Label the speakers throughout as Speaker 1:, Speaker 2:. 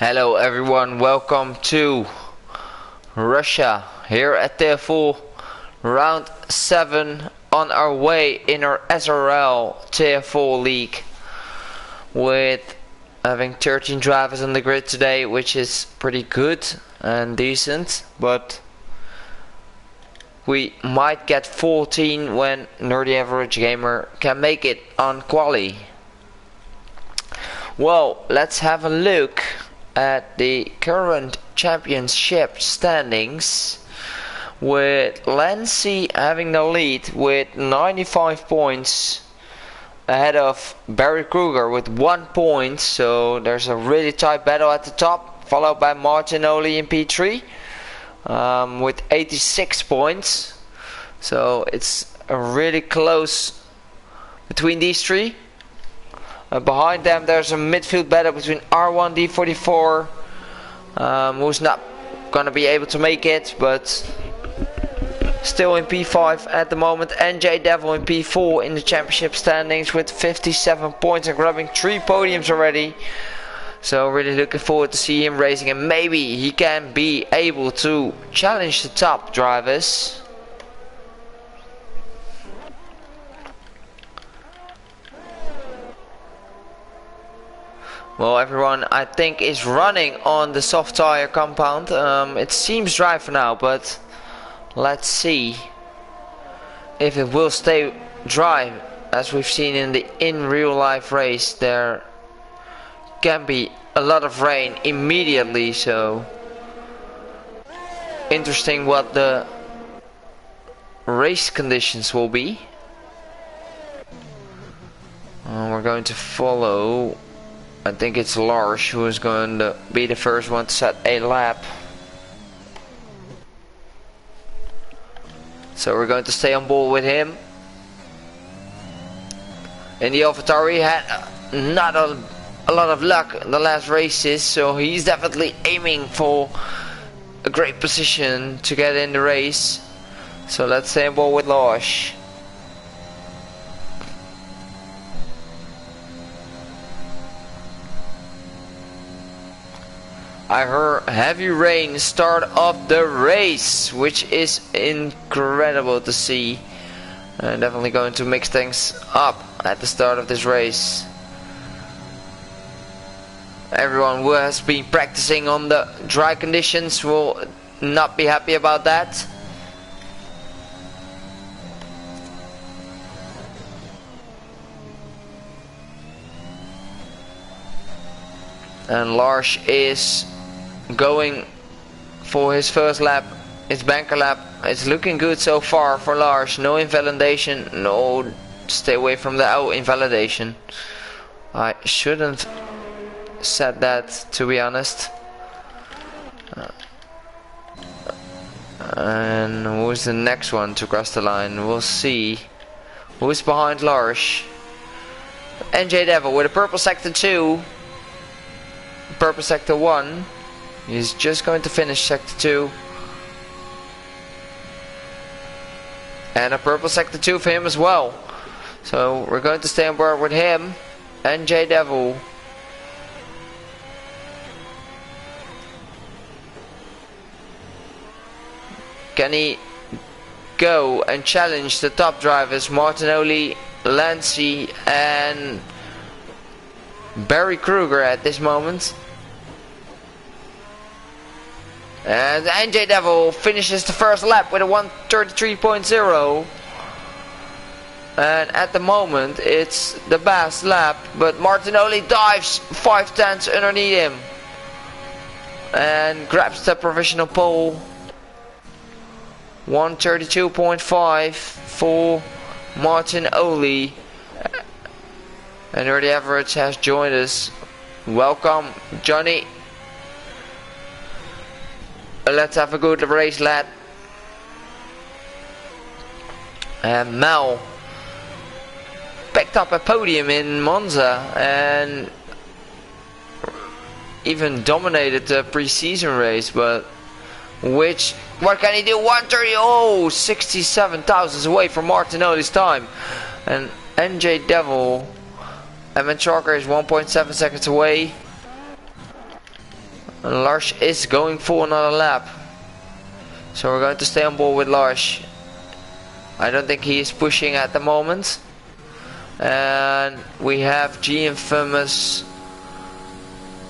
Speaker 1: Hello everyone, welcome to Russia here at TF4 round 7 on our way in our SRL TF4 league with having 13 drivers on the grid today, which is pretty good and decent, but we might get 14 when Nerdy Average Gamer can make it on quali. Well, let's have a look at the current championship standings, with Lancy having the lead with 95 points ahead of Barry Kruger with 1 point, so there's a really tight battle at the top, followed by Martin Oli in P3 with 86 points, so it's a really close between these three. Behind them there's a midfield battle between R1D44, who's not gonna be able to make it, but still in P5 at the moment, and J Devil in P4 in the championship standings with 57 points and grabbing 3 podiums already. So really looking forward to see him racing, and maybe he can be able to challenge the top drivers. Well, everyone I think is running on the soft tire compound. It seems dry for now, but let's see if it will stay dry. As we've seen in real life race, there can be a lot of rain immediately, so interesting what the race conditions will be. We're going to follow, I think it's Lars who is going to be the first one to set a lap. So we're going to stay on board with him. In the AlphaTauri had not a lot of luck in the last races, so he's definitely aiming for a great position to get in the race. So let's stay on board with Lars. I heard heavy rain start off the race, which is incredible to see. Definitely going to mix things up at the start of this race. Everyone who has been practicing on the dry conditions will not be happy about that. And Lars is going for his first lap, his banker lap. It's looking good so far for Lars. No invalidation, no, stay away from the invalidation. I shouldn't said that, to be honest. And who's the next one to cross the line? We'll see who's behind Lars. NJ Devil with a purple sector 2, purple sector 1. He's just going to finish sector 2. And a purple sector 2 for him as well. So we're going to stay on board with him and J Devil. Can he go and challenge the top drivers, Martinoli, Lancy and Barry Kruger at this moment? And NJ Devil finishes the first lap with a 1:33.0. And at the moment it's the best lap, but Martinoli dives 5 tenths underneath him and grabs the provisional pole. 1:32.5 for Martin Oli. And Nerdy Average has joined us. Welcome, Johnny. Let's have a good race, lad. And Mel picked up a podium in Monza and even dominated the pre-season race, but what can he do? 1:30, oh, 67 thousandths away from Martinoli's time. And NJ Devil, Evan Chalker is 1.7 seconds away. And Lars is going for another lap. So we're going to stay on board with Lars. I don't think he is pushing at the moment. And we have G-Infamous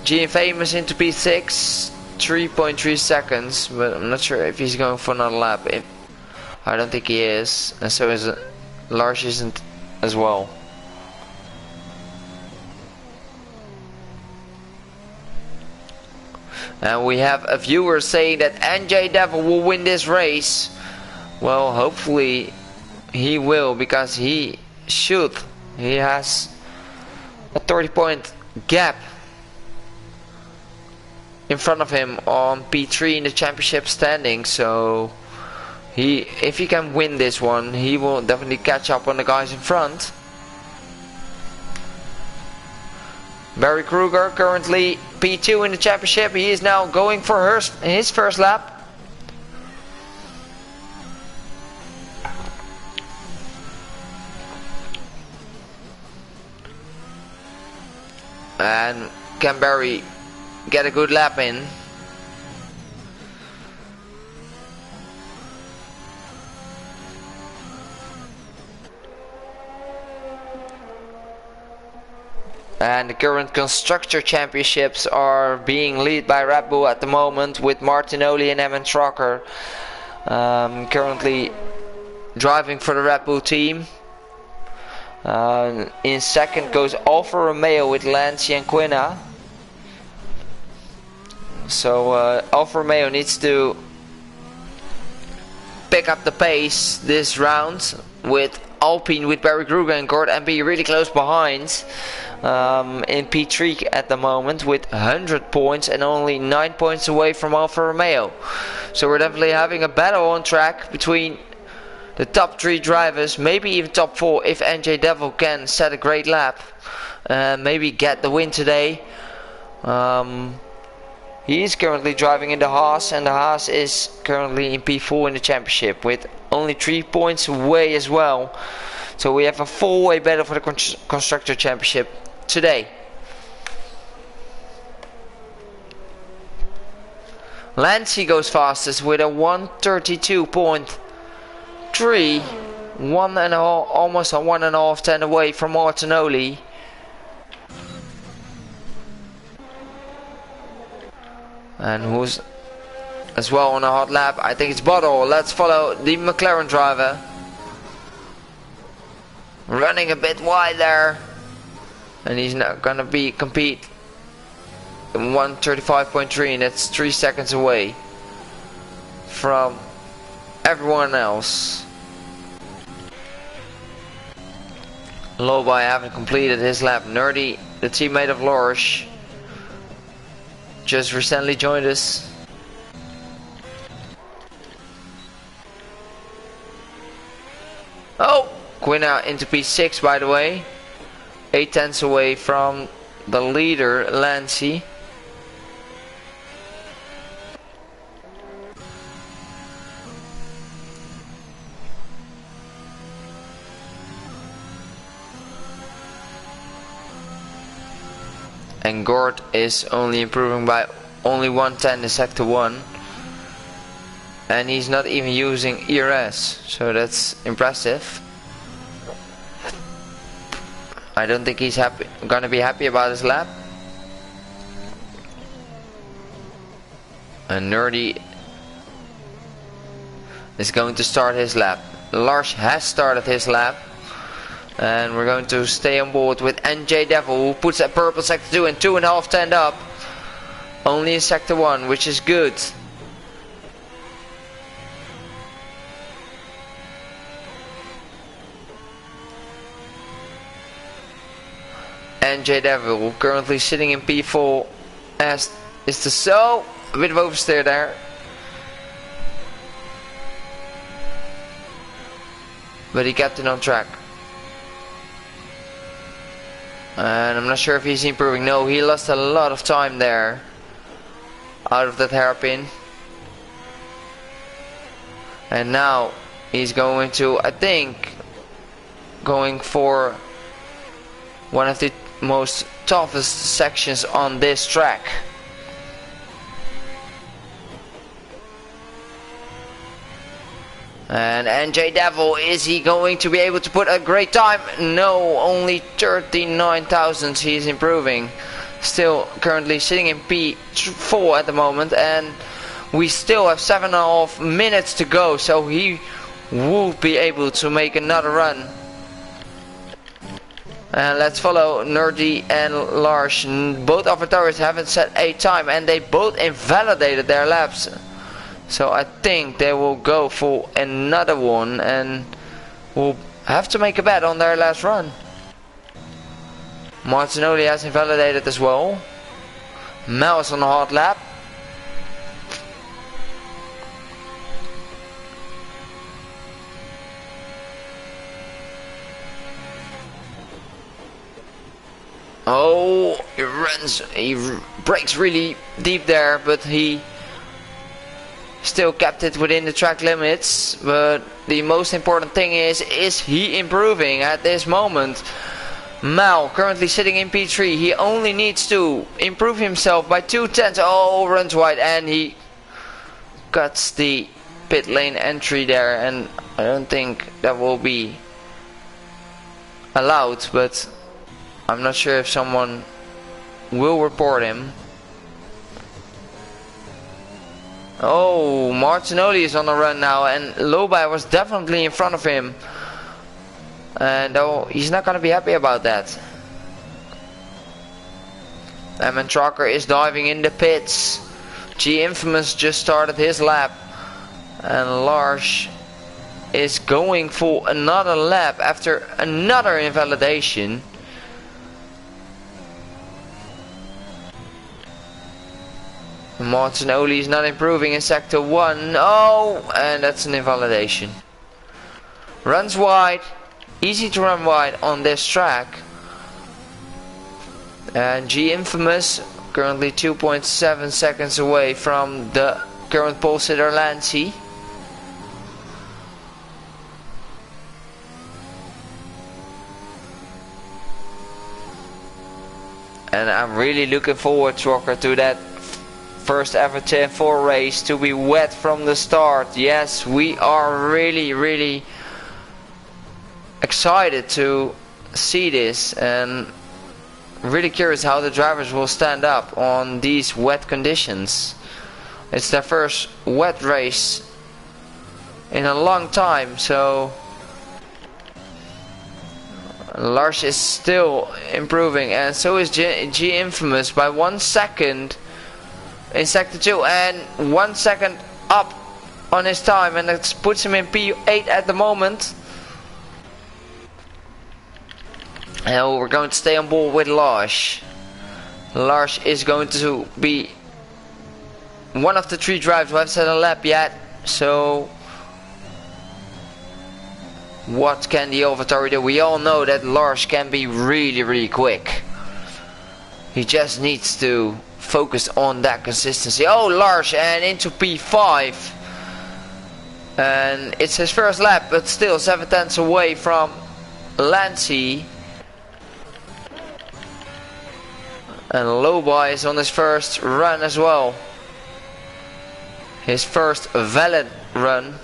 Speaker 1: into P6, 3.3 seconds, but I'm not sure if he's going for another lap. I don't think he is, and so is Lars isn't as well. And we have a viewer saying that NJ Devil will win this race. Well, hopefully he will, because he should. He has a 30-point gap in front of him on P3 in the championship standing, so if he can win this one, he will definitely catch up on the guys in front. Barry Kruger currently P2 in the championship. He is now going for his first lap. And can Barry get a good lap in? And the current Constructor Championships are being led by Red Bull at the moment, with Martinoli and Evan Trocker currently driving for the Red Bull team. In second goes Alfa Romeo with Lancia and Quina. So Alfa Romeo needs to pick up the pace this round, with Alpine with Barry Kruger and Gord and be really close behind in P3 at the moment with 100 points and only 9 points away from Alfa Romeo. So we're definitely having a battle on track between the top 3 drivers, maybe even top 4 if NJ Devil can set a great lap and maybe get the win today. He is currently driving in the Haas, and the Haas is currently in P4 in the championship with only 3 points away as well. So we have a 4-way battle for the Constructor Championship today. Lancia goes fastest with a 132.3, almost a 1.5 10 away from Martinoli. And who's as well on a hot lap? I think it's Bottle. Let's follow the McLaren driver. Running a bit wide there. And he's not gonna compete in 135.3, and that's 3 seconds away from everyone else. Lobai haven't completed his lap. Nerdy, the teammate of Lorsch, just recently joined us. Oh, Quina into P6 by the way. 8 tenths away from the leader, Lancia. And Gord is only improving by only 1/10 in sector 1. And he's not even using ERS, so that's impressive. I don't think he's gonna be happy about his lap. And Nerdy is going to start his lap. Lars has started his lap. And we're going to stay on board with NJ Devil, who puts a purple sector 2 and 2.5 10 up. Only in sector 1, which is good. NJ Devil currently sitting in P4, as is the a bit of oversteer there. But he kept it on track. And I'm not sure if he's improving. No, he lost a lot of time there out of that hairpin. And now he's going to, I think, going for one of the most toughest sections on this track. And NJ Devil, is he going to be able to put a great time? No, only 39 thousandths he's improving. Still currently sitting in P4 at the moment, and we still have 7.5 minutes to go, so he will be able to make another run. And let's follow Nerdy and Lars. Both avatars haven't set a time, and they both invalidated their laps. So I think they will go for another one, and will have to make a bet on their last run. Martinoli has invalidated as well. Mel is on a hard lap. Oh, he brakes really deep there, but he still kept it within the track limits. But the most important thing is he improving at this moment? Mal currently sitting in P3. He only needs to improve himself by 2/10. Oh, runs wide, and he cuts the pit lane entry there, and I don't think that will be allowed, but I'm not sure if someone will report him. Oh, Martinoli is on the run now, and Lobai was definitely in front of him. And oh, he's not going to be happy about that. Emin Trucker is diving in the pits. G Infamous just started his lap. And Lars is going for another lap after another invalidation. Martinoli is not improving in sector 1. Oh, and that's an invalidation. Runs wide. Easy to run wide on this track. And G Infamous currently 2.7 seconds away from the current pole sitter Lancy. And I'm really looking forward, Trucker, to that first ever 10-4 race to be wet from the start. Yes, we are really excited to see this, and really curious how the drivers will stand up on these wet conditions. It's their first wet race in a long time, so Lars is still improving, and so is G Infamous by 1 second in sector 2, and 1 second up on his time, and that puts him in P8 at the moment. And we're going to stay on board with Lars. Lars is going to be one of the 3 drivers who haven't set a lap yet. So what can the AlphaTauri do? We all know that Lars can be really quick. He just needs to focus on that consistency. Oh, Lars, and into P5. And it's his first lap, but still 7/10 away from Lancy. And Lobai is on his first run as well. His first valid run.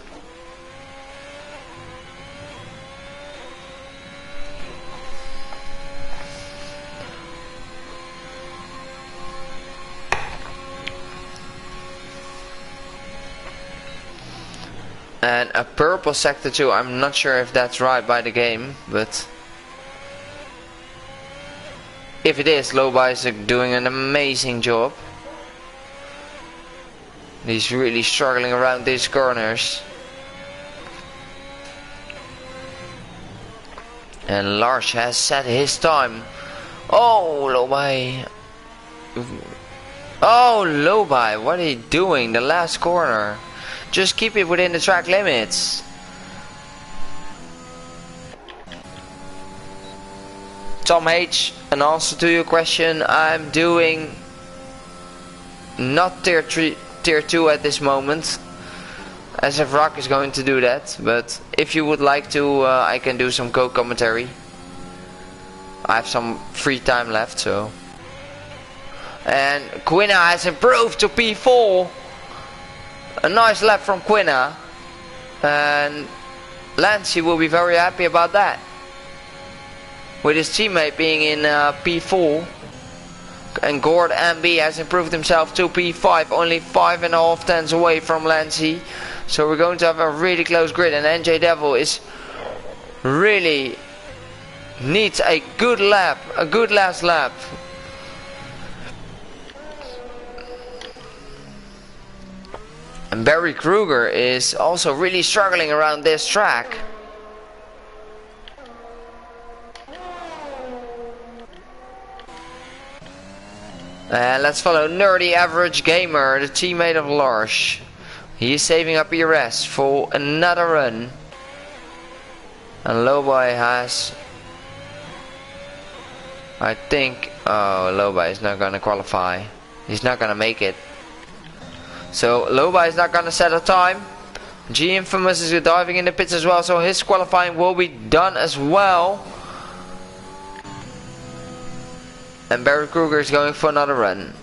Speaker 1: And a purple sector 2. I'm not sure if that's right by the game, but if it is, Lobai is doing an amazing job. He's really struggling around these corners. And Lars has set his time. Oh, Lobai. Oh, Lobai, what are you doing? The last corner. Just keep it within the track limits. Tom H, an answer to your question. I'm doing not tier 3, tier 2 at this moment, as if Rock is going to do that. But if you would like to, I can do some co-commentary. I have some free time left, so. And Quina has improved to P4. A nice lap from Quina. And Lancey will be very happy about that, with his teammate being in P4. And Gord MB has improved himself to P5, only 5.5 tenths away from Lancey. So we're going to have a really close grid, and NJ Devil is really needs a good lap, a good last lap. And Barry Kruger is also really struggling around this track. And let's follow Nerdy Average Gamer, the teammate of Lars. He is saving up ERS for another run. And Lobai has, I think, oh, Lobai is not going to qualify. He's not going to make it. So Lobai is not going to set a time. G Infamous is diving in the pits as well, so his qualifying will be done as well. And Barry Kruger is going for another run.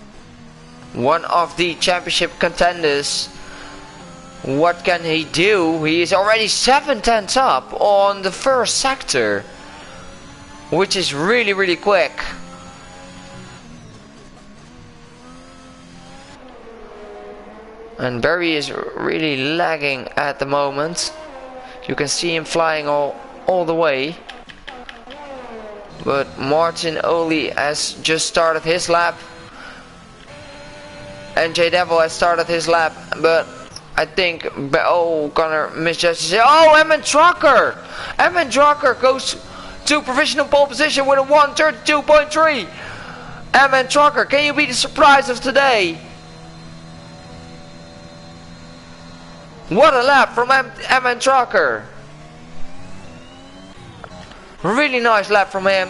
Speaker 1: One of the championship contenders. What can he do? He is already 7 tenths up on the first sector, which is really, really quick. And Barry is really lagging at the moment. You can see him flying all the way. But Martin Oli has just started his lap. NJ Devil has started his lap, but I think, oh, Connor misjudged. Oh, Emmett Drucker! Emmett Drucker goes to provisional pole position with a 1:32.3. Emmett Drucker, can you be the surprise of today? What a lap from Emmett Drucker. Really nice lap from him.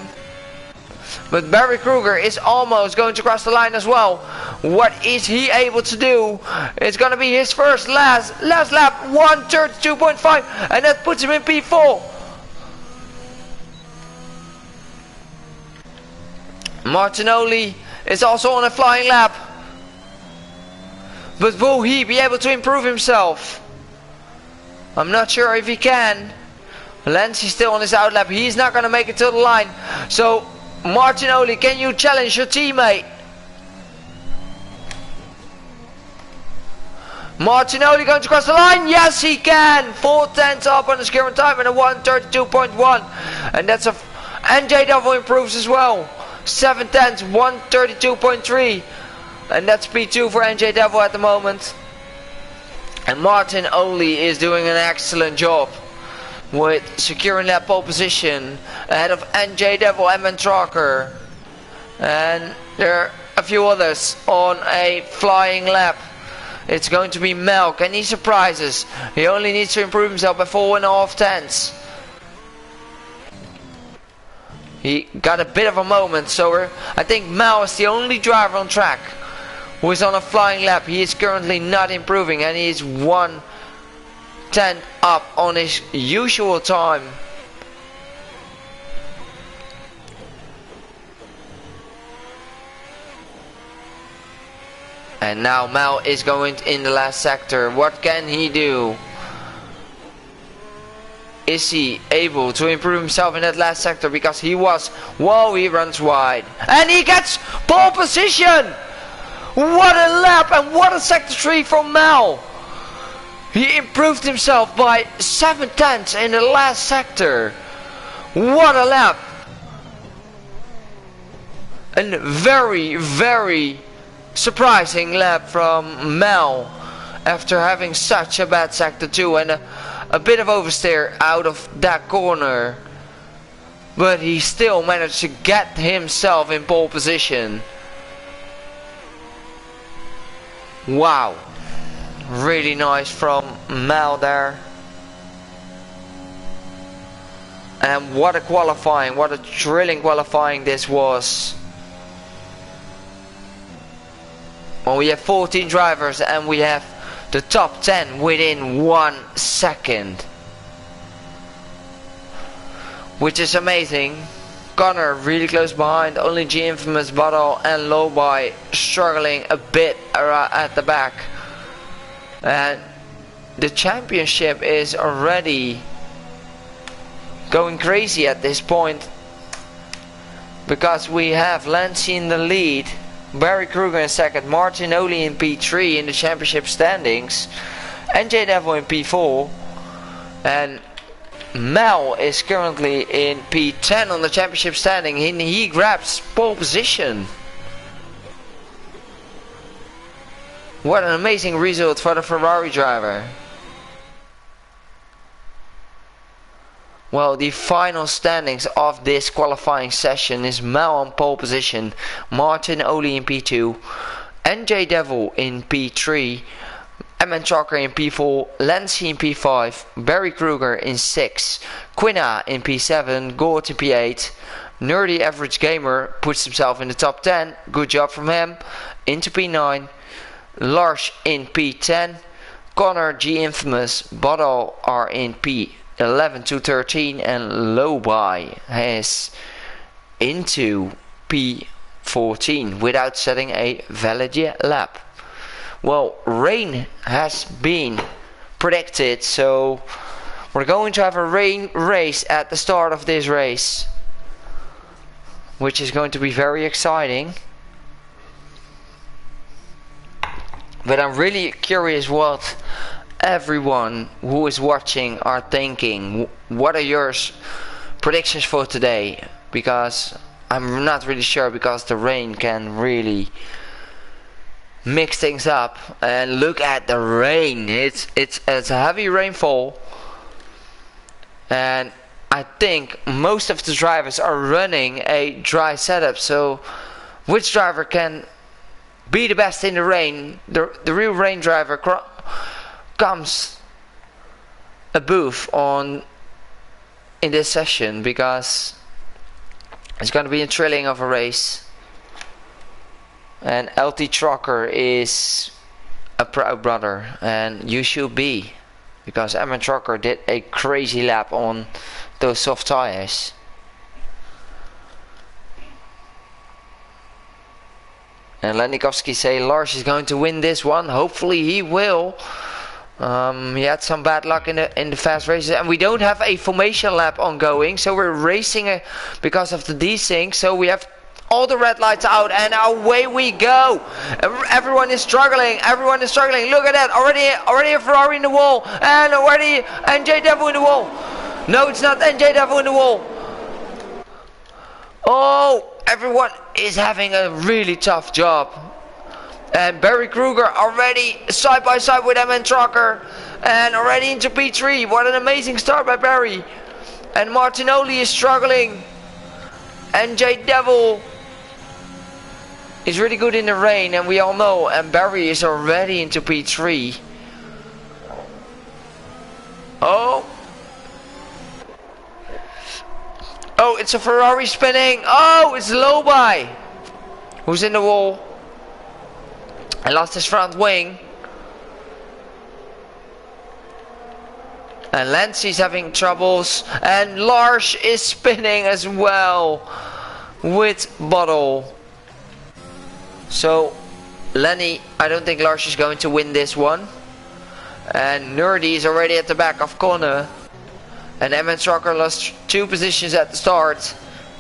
Speaker 1: But Barry Kruger is almost going to cross the line as well. What is he able to do? It's going to be his first last lap, 1:32.5, and that puts him in P4. Martinoli is also on a flying lap. But will he be able to improve himself? I'm not sure if he can. Lancey still on his outlap. He's not going to make it to the line. So Martinoli, can you challenge your teammate? Martinoli going to cross the line? Yes, he can. 4 tenths up on his current time and a 1:32.1. And that's a NJ Devil improves as well. 7 tenths, 1:32.3. And that's P2 for NJ Devil at the moment. And Martin Oli is doing an excellent job with securing that pole position ahead of NJ Devil, Emmett Drucker, and there are a few others on a flying lap. It's going to be Melk, and he surprises. He only needs to improve himself by 4.5 tenths. He got a bit of a moment, so I think Mel is the only driver on track who is on a flying lap. He is currently not improving, and he is 1 tenth up on his usual time. And now Mel is going in the last sector. What can he do? Is he able to improve himself in that last sector? Because he was, whoa, he runs wide. And he gets pole position! What a lap, and what a sector 3 from Mel! He improved himself by 7 tenths in the last sector. What a lap! A very, very surprising lap from Mel after having such a bad sector 2 and a bit of oversteer out of that corner. But he still managed to get himself in pole position. Wow. Really nice from Mel there. And what a qualifying, what a thrilling qualifying this was. Well, we have 14 drivers and we have the top 10 within 1 second. Which is amazing. Connor really close behind, only G Infamous, Bottle and Lobai struggling a bit at the back. And the championship is already going crazy at this point, because we have Lancey in the lead, Barry Kruger in second, Martin Oli in P3 in the championship standings, NJ Devil in P4, and Mel is currently in P10 on the championship standing. He grabs pole position. What an amazing result for the Ferrari driver. Well, the final standings of this qualifying session is Mel on pole position, Martin Oli in P2, NJ Devil in P3, MN Chalker in P4, Lancey in P5, Barry Kruger in 6, Quina in P7, Gort in P8, Nerdy Average Gamer puts himself in the top 10, good job from him, into P9, Lars in P10, Connor G Infamous, Bottle are in P11 to 13, and Lobai is into P14 without setting a valid lap. Well, rain has been predicted, so we're going to have a rain race at the start of this race, which is going to be very exciting. But I'm really curious what everyone who is watching are thinking. What are your predictions for today? Because I'm not really sure, because the rain can really mix things up. And look at the rain. It's a heavy rainfall, and I think most of the drivers are running a dry setup. So which driver can be the best in the rain? The real rain driver comes a booth on in this session, because it's going to be a thrilling of a race. And LT Trucker is a proud brother, and you should be, because MN Trucker did a crazy lap on those soft tires. And Lenikovsky say Lars is going to win this one. Hopefully he will. He had some bad luck in the fast races, and we don't have a formation lap ongoing, so we're racing because of the desync. So we have all the red lights out, and away we go. Everyone is struggling. Everyone is struggling. Look at that. Already a Ferrari in the wall, and already NJ Devil in the wall. No, it's not NJ Devil in the wall. Oh, everyone is having a really tough job. And Barry Kruger already side by side with MN Trucker, and already into P3. What an amazing start by Barry. And Martinoli is struggling. NJ Devil is really good in the rain, and we all know. And Barry is already into P3. Oh, it's a Ferrari spinning. Oh, it's Lobai who's in the wall. I lost his front wing. And Lancey's having troubles. And Lars is spinning as well with Bottle. So Lenny, I don't think Lars is going to win this one. And Nerdy is already at the back of Connor. And MN Trucker lost 2 positions at the start.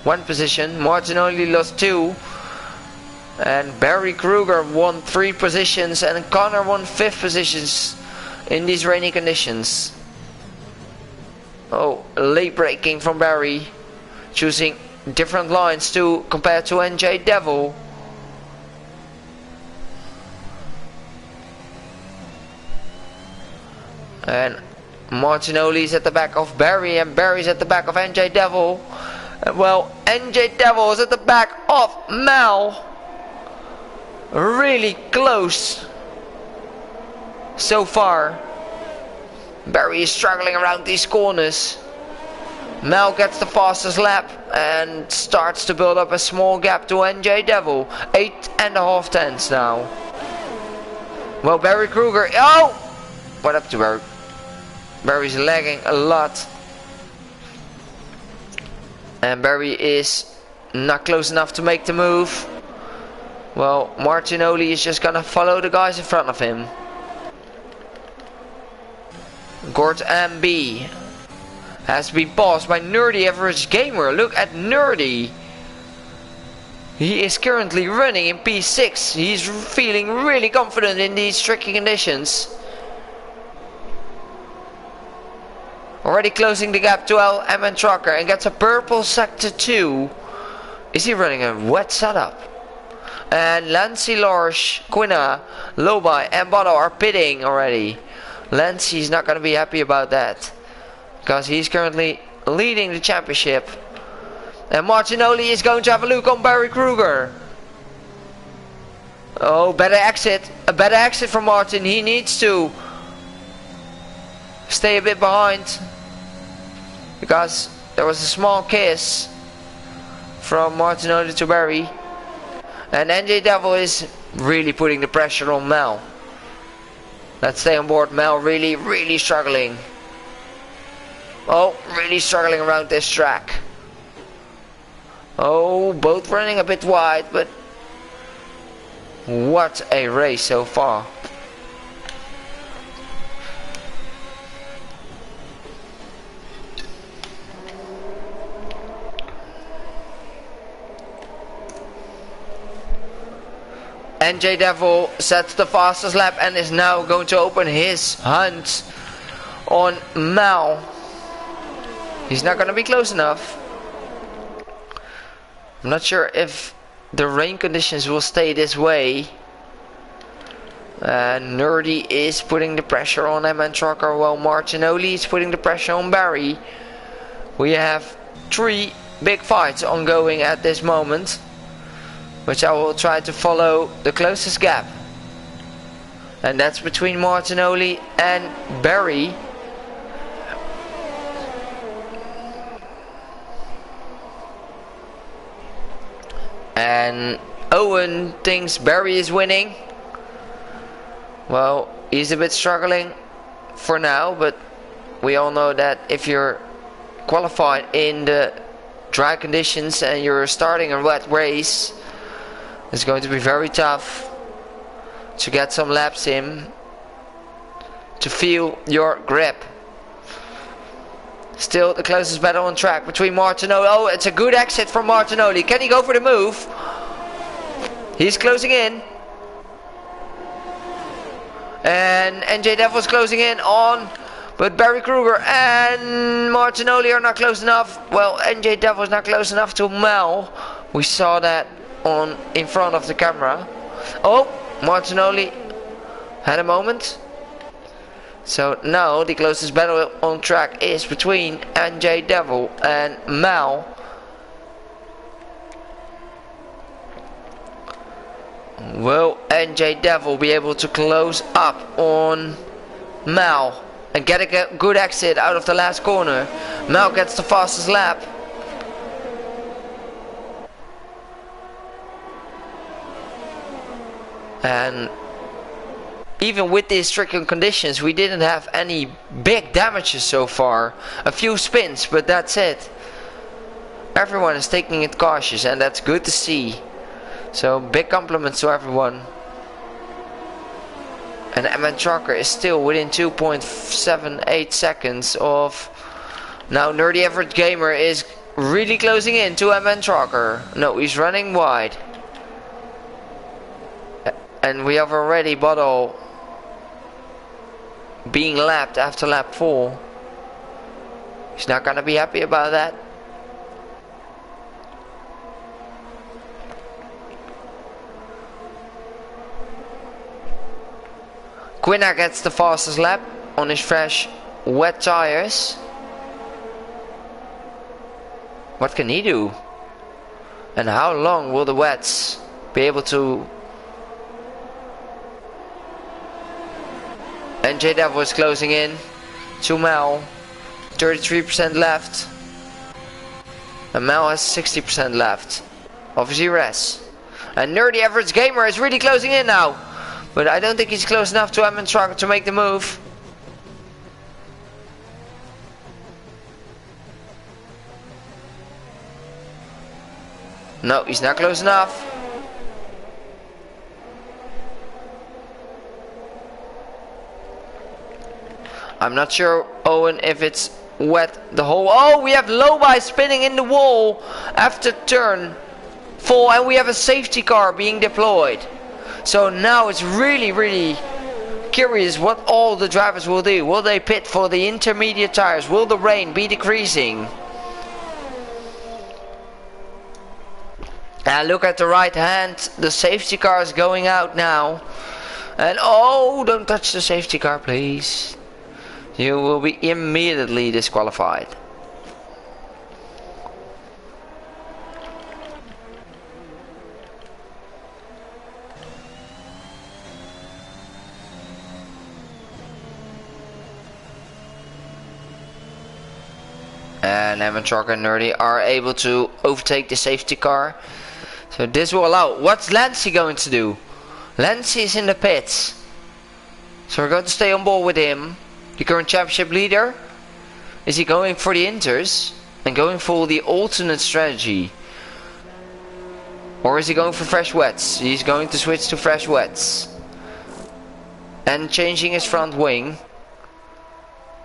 Speaker 1: 1 position. Martin only lost 2. And Barry Kruger won 3 positions. And Connor won 5th positions in these rainy conditions. Oh, late braking from Barry. Choosing different lines too compared to NJ Devil. And Martinoli is at the back of Barry, and Barry's at the back of NJ Devil. Well, NJ Devil is at the back of Mel. Really close so far. Barry is struggling around these corners. Mel gets the fastest lap and starts to build up a small gap to NJ Devil. 8.5 tenths now. Well, Barry Kruger. Oh! What up to Barry? Barry's lagging a lot. And Barry is not close enough to make the move. Well, Martinoli is just gonna follow the guys in front of him. Court MB has been paused by Nerdy Average Gamer. Look at Nerdy. He is currently running in P6. He's feeling really confident in these tricky conditions. Already closing the gap to MN Trucker and gets a purple sector 2. Is he running a wet setup? And Lancy, Lorsch, Quina, Lobai and Bono are pitting already. Lancy's not going to be happy about that, because he's currently leading the championship. And Martinoli is going to have a look on Barry Kruger. Oh, better exit. A better exit from Martin. He needs to stay a bit behind, because there was a small kiss from Martinoli to Barry. And NJ Devil is really putting the pressure on Mel. Let's stay on board. Mel really struggling. Oh, really struggling around this track. Oh, both running a bit wide, but what a race so far. NJ Devil sets the fastest lap and is now going to open his hunt on Mal. He's not going to be close enough. I'm not sure if the rain conditions will stay this way. Nerdy is putting the pressure on MN Trucker, while Martinoli is putting the pressure on Barry. We have 3 big fights ongoing at this moment, which I will try to follow the closest gap. And that's between Martinoli and Barry. And Owen thinks Barry is winning. Well, he's a bit struggling for now, but we all know that if you're qualified in the dry conditions and you're starting a wet race, it's going to be very tough to get some laps in, to feel your grip. Still the closest battle on track between Martinoli. Oh, it's a good exit from Martinoli. Can he go for the move? He's closing in. And NJ Devil's closing in on, but Barry Kruger and Martinoli are not close enough. Well, NJ Devil's not close enough to Mel. We saw that on in front of the camera. Oh, Martinoli had a moment. So now the closest battle on track is between NJ Devil and Mal. Will NJ Devil be able to close up on Mal and get a good exit out of the last corner? Mal gets the fastest lap. And even with these stricken conditions, we didn't have any big damages so far. A few spins, but that's it. Everyone is taking it cautious, and that's good to see. So big compliments to everyone. And MN Trucker is still within 2.78 seconds of... Now Nerdy Average Gamer is really closing in to MN Trucker. No, he's running wide. And we have already Bottle being lapped after lap 4. He's not gonna be happy about that. Quina gets the fastest lap on his fresh wet tires. What can he do? And how long will the wets be able to... NJ Devil is closing in. 2 Mel. 33% left. And Mel has 60% left of ZRS. And Nerdy Average Gamer is really closing in now. But I don't think he's close enough to MN Trucker to make the move. No, he's not close enough. I'm not sure, Owen, if it's wet the whole... Oh, we have Lobai spinning in the wall after turn 4, and we have a safety car being deployed. So now it's really curious what all the drivers will do. Will they pit for the intermediate tires? Will the rain be decreasing? And look at the right hand, the safety car is going out now. And oh, don't touch the safety car, please. You will be immediately disqualified. And Amatrock and Nerdy are able to overtake the safety car. So this will allow... What's Lancey going to do? Lancey is in the pits. So we're going to stay on board with him. The current championship leader. Is he going for the inters? And going for the alternate strategy? Or is he going for fresh wets? He's going to switch to fresh wets. And changing his front wing.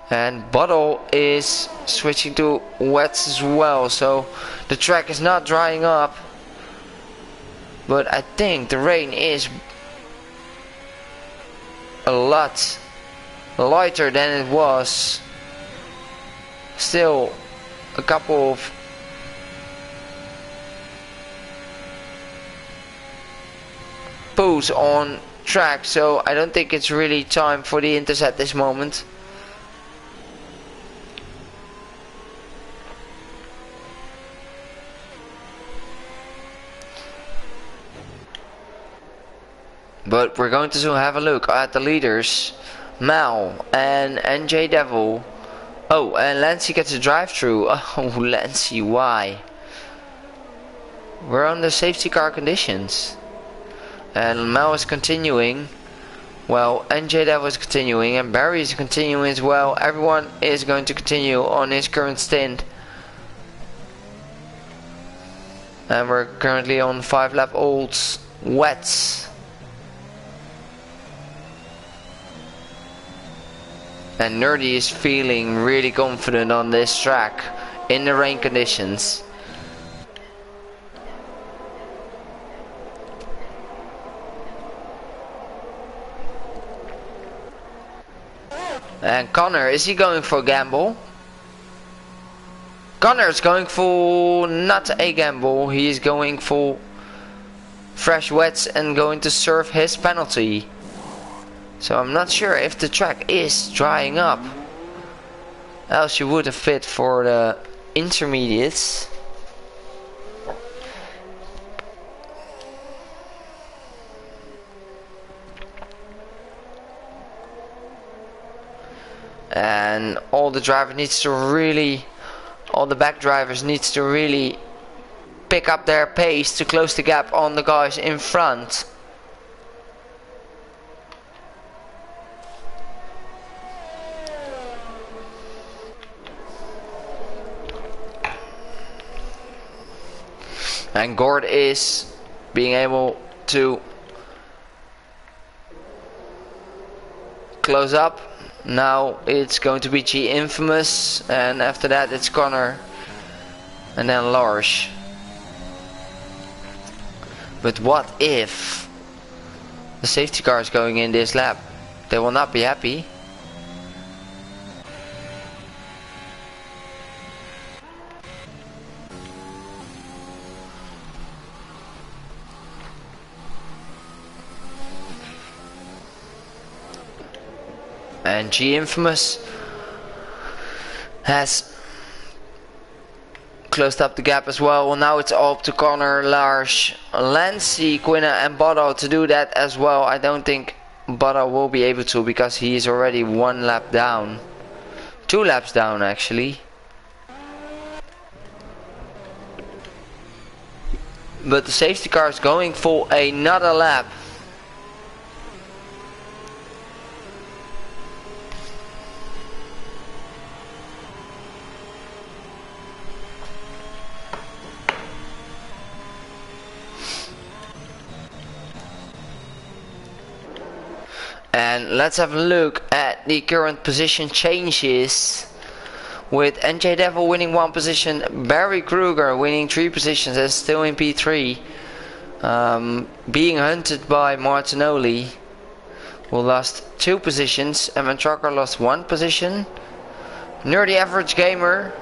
Speaker 1: And Bottle is switching to wets as well. So the track is not drying up. But I think the rain is a lot lighter than it was. Still a couple of poos on track, so I don't think it's really time for the inters at this moment. But we're going to have a look at the leaders. Mal and NJ Devil. Oh, and Lancey gets a drive-through. Oh, Lancey, why? We're under safety car conditions. And Mal is continuing. Well, NJ Devil is continuing. And Barry is continuing as well. Everyone is going to continue on his current stint. And we're currently on 5 lap olds wets. And Nerdy is feeling really confident on this track in the rain conditions. And Connor, is he going for a gamble? Connor is going for not a gamble, he is going for fresh wets and going to serve his penalty. So I'm not sure if the track is drying up. Else you would have fit for the intermediates. And all the driver needs to really, all the back drivers needs to really pick up their pace to close the gap on the guys in front. And Gord is being able to close up. Now it's going to be G Infamous, and after that it's Connor, and then Lars. But what if the safety car is going in this lap? They will not be happy. And G Infamous has closed up the gap as well. Well, now it's up to Connor, Lars, Lancey, Quinna and Bodo to do that as well. I don't think Bodo will be able to because he is already 1 lap down. 2 laps down actually. But the safety car is going for another lap. And let's have a look at at the current position changes, with NJ Devil winning 1 position, Barry Kruger winning 3 positions and still in P3, being hunted by Martinoli, who lost 2 positions. Evan Trucker lost 1 position. Nerdy Average Gamer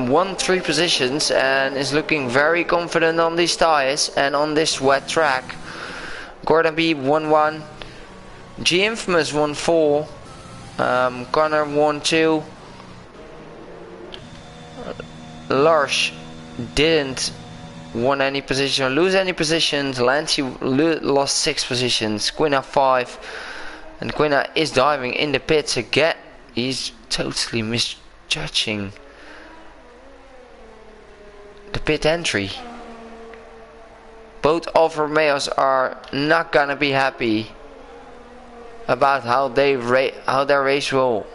Speaker 1: won 3 positions and is looking very confident on these tires and on this wet track. Gordon B won 1, G Infamous won 4, Connor won 2, Lars didn't won any position or lose any positions. Lancey lost 6 positions. Quina 5, and Quina is diving in the pits again. He's totally misjudging the pit entry. Both Alfa Romeos are not gonna be happy about how their race will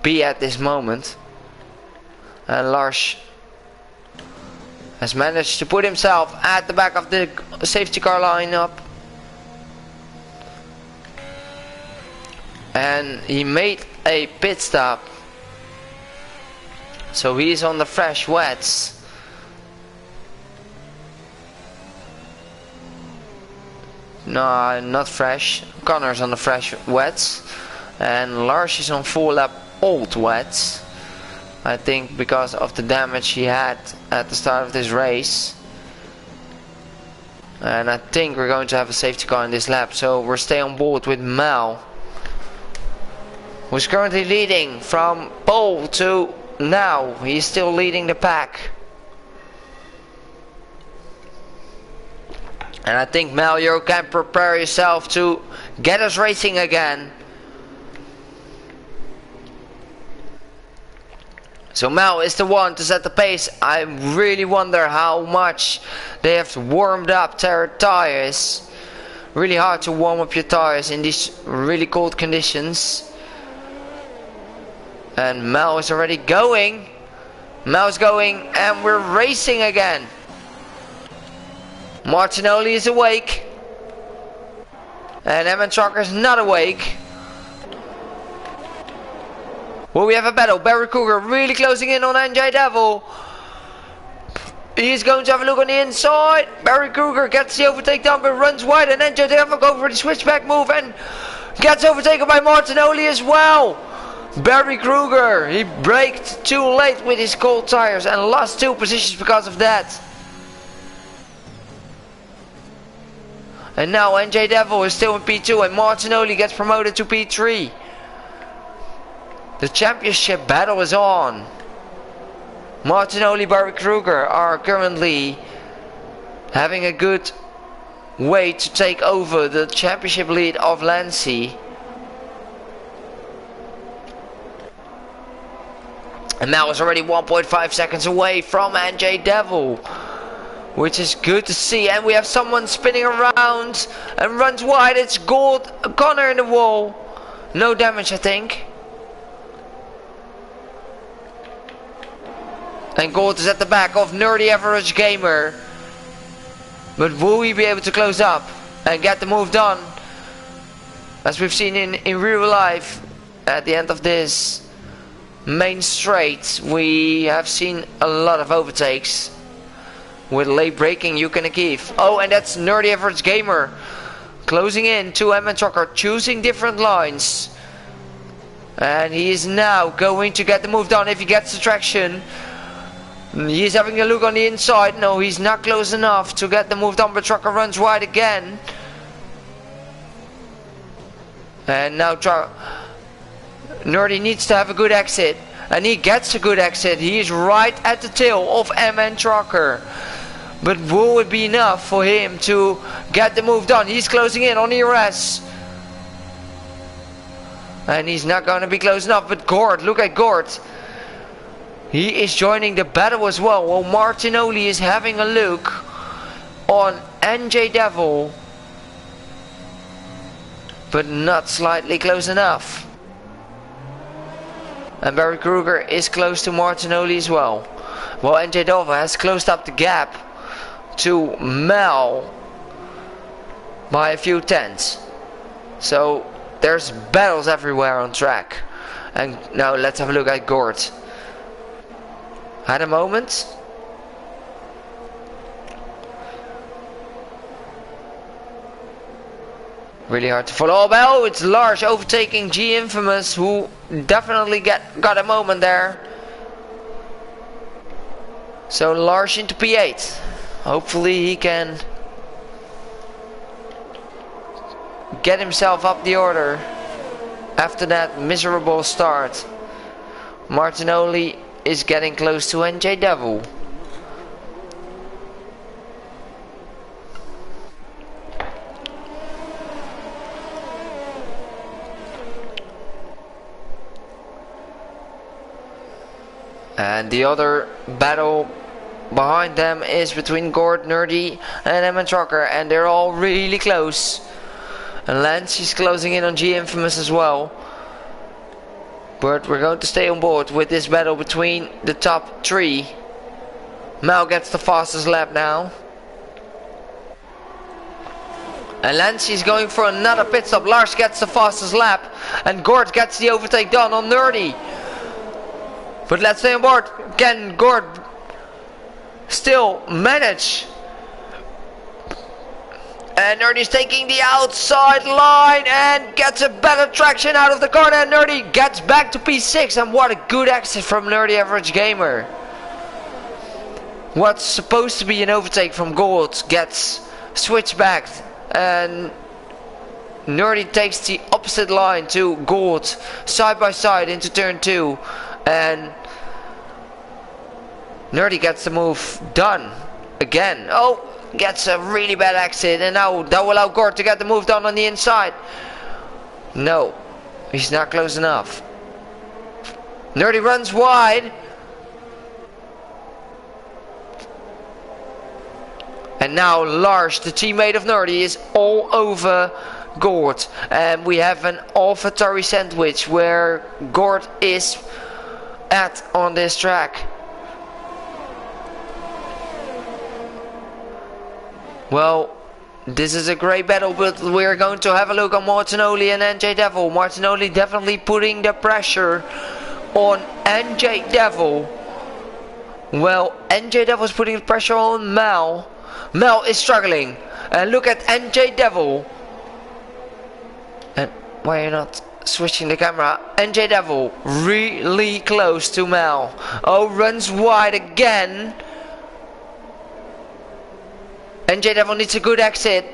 Speaker 1: be at this moment. And Lars has managed to put himself at the back of the safety car lineup, and he made a pit stop, so he's on the fresh wets. No, not fresh. Connor's on the fresh wets, and Lars is on 4 lap old wets. I think because of the damage he had at the start of this race. And I think we're going to have a safety car in this lap, so we'll stay on board with Mal, who's currently leading from pole to now. He's still leading the pack. And I think Mal, you can prepare yourself to get us racing again. So Mal is the one to set the pace. I really wonder how much they have warmed up their tires. Really hard to warm up your tires in these really cold conditions. And Mal is already going. Mal's going, and we're racing again. Martinoli is awake. And Evan Trucker is not awake. Well, we have a battle. Barry Kruger really closing in on NJ Devil. He's going to have a look on the inside. Barry Kruger gets the overtake done, but runs wide, and NJ Devil goes for the switchback move and gets overtaken by Martinoli as well. Barry Kruger, he braked too late with his cold tires and lost 2 positions because of that. And now NJ Devil is still in P2 and Martinoli gets promoted to P3. The championship battle is on. Martinoli, Barry Kruger are currently having a good way to take over the championship lead of Lancey. And now is already 1.5 seconds away from NJ Devil, which is good to see. And we have someone spinning around and runs wide. It's Connor in the wall. No damage, I think. And Gold is at the back of Nerdy Average Gamer. But will we be able to close up and get the move done? As we've seen in real life at the end of this main straight, we have seen a lot of overtakes with late braking you can give. Oh, and that's Nerdy Average Gamer closing in to Evan Trucker, choosing different lines. And he is now going to get the move done if he gets the traction. He's having a look on the inside. No, he's not close enough to get the move done, but Trucker runs wide again. And now Nerdy needs to have a good exit, and he gets a good exit. He is right at the tail of MN Trucker. But will it be enough for him to get the move done? He's closing in on ERS. And he's not going to be close enough. But Gord, look at Gord. He is joining the battle as well. Well, Martinoli is having a look on NJ Devil, but not slightly close enough. And Barry Kruger is close to Martinoli as well. Well, NJ Devil has closed up the gap to Mel by a few tenths. So there's battles everywhere on track. And now let's have a look at Gord. Had a moment. Really hard to follow. Oh, it's Lars overtaking G Infamous, who definitely got a moment there. So Lars into P8. Hopefully he can get himself up the order after that miserable start. Martinoli is getting close to NJ Devil. And the other battle behind them is between Gord, Nerdy and Emma Trucker, and they're all really close. And Lance is closing in on G Infamous as well. But we're going to stay on board with this battle between the top three. Mal gets the fastest lap now. And Lance is going for another pit stop. Lars gets the fastest lap. And Gord gets the overtake done on Nerdy. But let's stay on board. Can Gord still manage? And Nerdy's taking the outside line and gets a better traction out of the corner. And Nerdy gets back to P6. And what a good exit from Nerdy Average Gamer. What's supposed to be an overtake from Gold gets switched back. And Nerdy takes the opposite line to Gold. Side by side into turn 2. And Nerdy gets the move done again. Oh, gets a really bad exit, and now that will allow Gord to get the move done on the inside. No, he's not close enough. Nerdy runs wide. And now Lars, the teammate of Nerdy, is all over Gord. And we have an AlphaTauri sandwich where Gord is at on this track. Well, this is a great battle, but we're going to have a look on Martinoli and NJ Devil. Martinoli definitely putting the pressure on NJ Devil. Well, NJ Devil's putting the pressure on Mal. Mal is struggling. And look at NJ Devil. And why are you not switching the camera? NJ Devil really close to Mal. Oh, runs wide again. NJ Devil needs a good exit.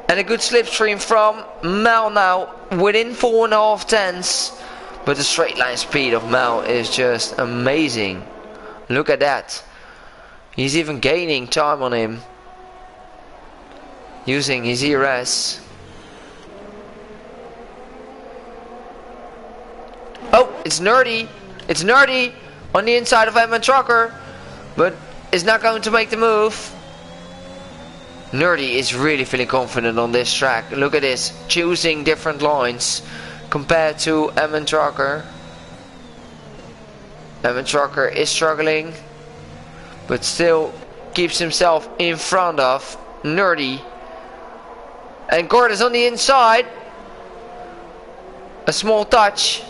Speaker 1: And a good slipstream from Mal now. Within 4.5 tenths. But the straight line speed of Mal is just amazing. Look at that. He's even gaining time on him. Using his ERS. Oh, it's Nerdy. It's Nerdy on the inside of Edmund Trucker. But is not going to make the move. Nerdy is really feeling confident on this track. Look at this. Choosing different lines compared to Edmund Trucker. Edmund Trucker is struggling. But still keeps himself in front of Nerdy. And Gord is on the inside. A small touch.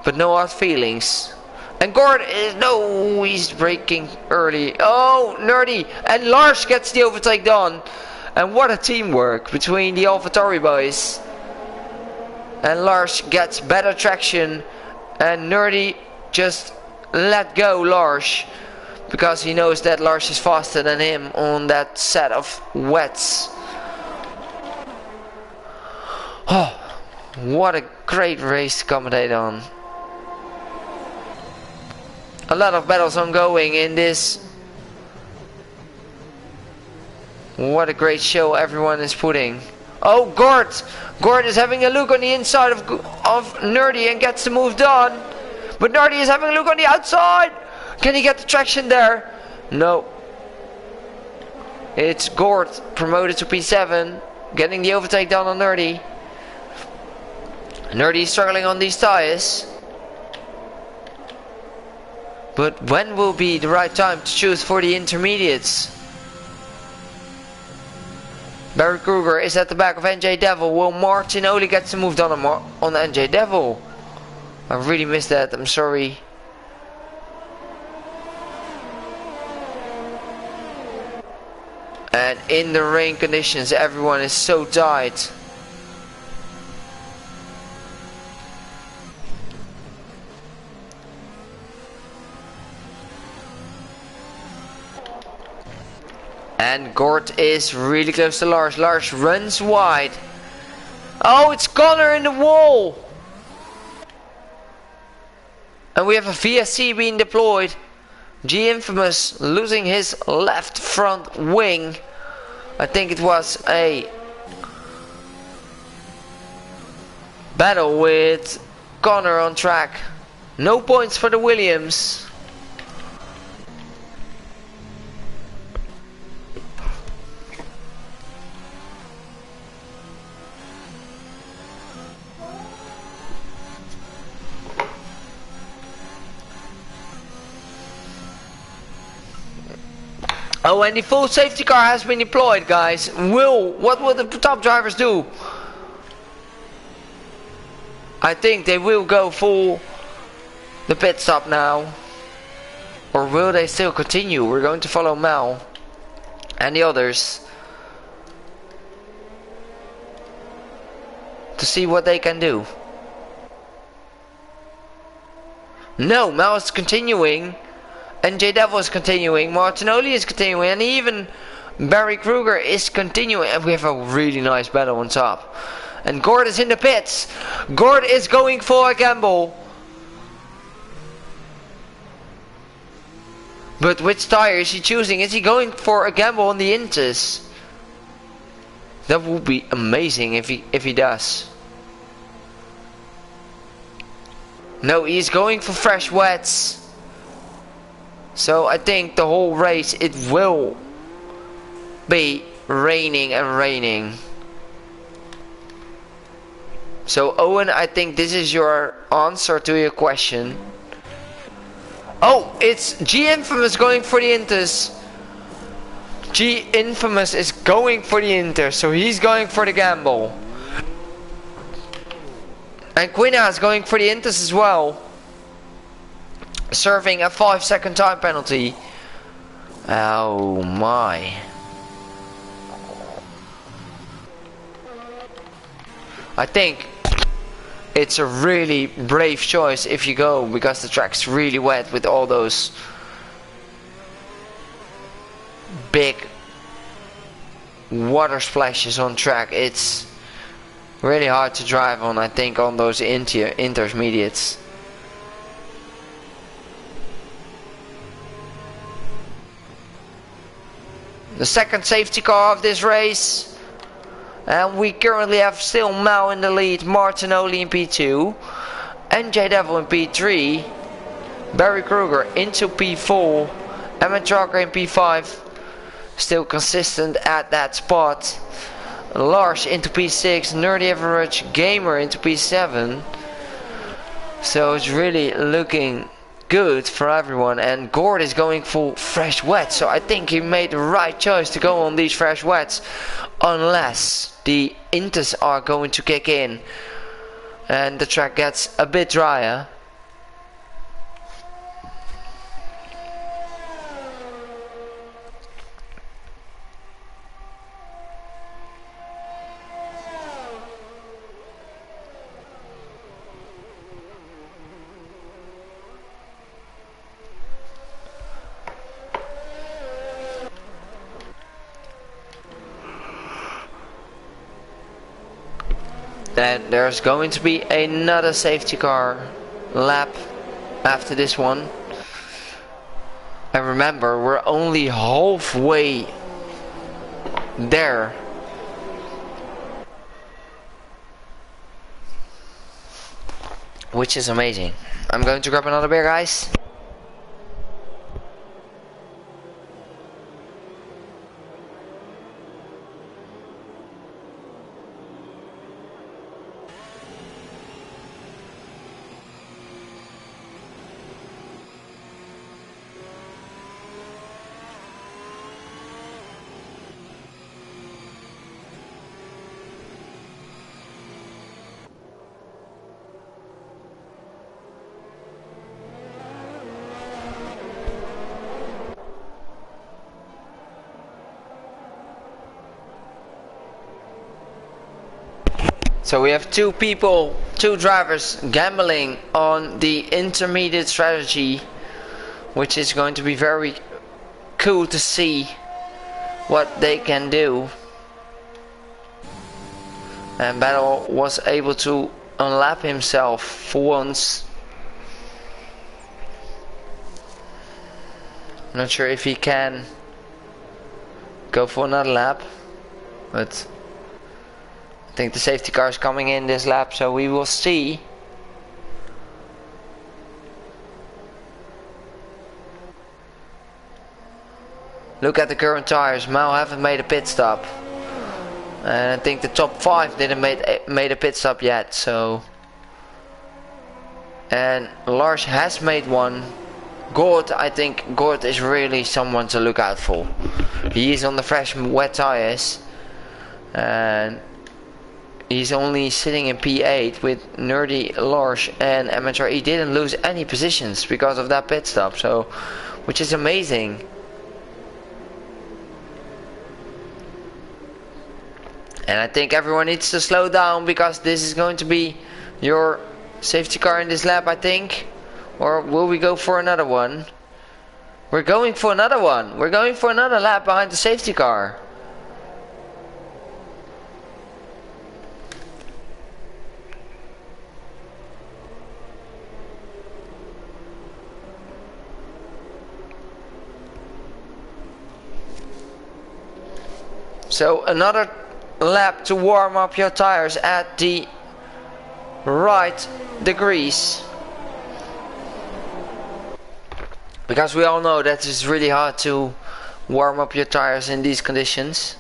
Speaker 1: But no hard feelings. And Gord is, no, he's braking early. Oh, Nerdy. And Lars gets the overtake done. And what a teamwork between the AlphaTauri boys. And Lars gets better traction. And Nerdy just let go Lars. Because he knows that Lars is faster than him on that set of wets. Oh, what a great race to commentate on. A lot of battles ongoing in this. What a great show everyone is putting. Oh, Gord! Gord is having a look on the inside of Nerdy and gets the move done. But Nerdy is having a look on the outside. Can he get the traction there? No. It's Gord promoted to P7. Getting the overtake done on Nerdy. Nerdy is struggling on these tires. But when will be the right time to choose for the intermediates? Barry Kruger is at the back of NJ Devil. Will Martinoli get the move done on NJ Devil? I really missed that, I'm sorry. And in the rain conditions, everyone is so tight. And Gort is really close to Lars. Lars runs wide. Oh, it's Connor in the wall. And we have a VSC being deployed. G Infamous losing his left front wing. I think it was a battle with Connor on track. No points for the Williams. Oh, and the full safety car has been deployed, guys. What will the top drivers do? I think they will go full the pit stop now. Or will they still continue? We're going to follow Mel and the others to see what they can do. No, Mel is continuing. NJ Devil is continuing, Martinoli is continuing, and even Barry Kruger is continuing, and we have a really nice battle on top. And Gord is in the pits. Gord is going for a gamble. But which tire is he choosing? Is he going for a gamble on the Intus? That would be amazing if he does. No, he's going for fresh wets. So I think the whole race it will be raining and raining. So Owen, I think this is your answer to your question. Oh, it's G Infamous going for the Inters. G Infamous is going for the Inter, so he's going for the gamble. And Quina is going for the Inters as well. Serving a 5-second time penalty. Oh my. I think it's a really brave choice if you go, because the track's really wet with all those big water splashes on track. It's really hard to drive on, I think, on those intermediates. The second safety car of this race. And we currently have still Mal in the lead, Martinoli in P2, NJ Devil in P3, Barry Kruger into P4, Emmett Trucker in P5, still consistent at that spot, Lars into P6, Nerdy Average Gamer into P7, so it's really looking good for everyone. And Gord is going for fresh wets, so I think he made the right choice to go on these fresh wets, unless the Inters are going to kick in and the track gets a bit drier. Then there's going to be another safety car lap after this one. And remember, we're only halfway there. Which is amazing. I'm going to grab another beer, guys. So we have two drivers gambling on the intermediate strategy, which is going to be very cool to see what they can do. And Battle was able to unlap himself for once. Not sure if he can go for another lap, but I think the safety car is coming in this lap, so we will see. Look at the current tires. Mal haven't made a pit stop, and I think the top 5 didn't made a pit stop yet. So, and Lars has made one. Gord, I think Gord is really someone to look out for. He is on the fresh wet tires, and he's only sitting in P8 with Nerdy, Lars and Amateur. He didn't lose any positions because of that pit stop, so which is amazing. And I think everyone needs to slow down, because this is going to be your safety car in this lap, I think. Or will we go for another one? We're going for another one. We're going for another lap behind the safety car. So another lap to warm up your tires at the right degrees, because we all know that it's really hard to warm up your tires in these conditions.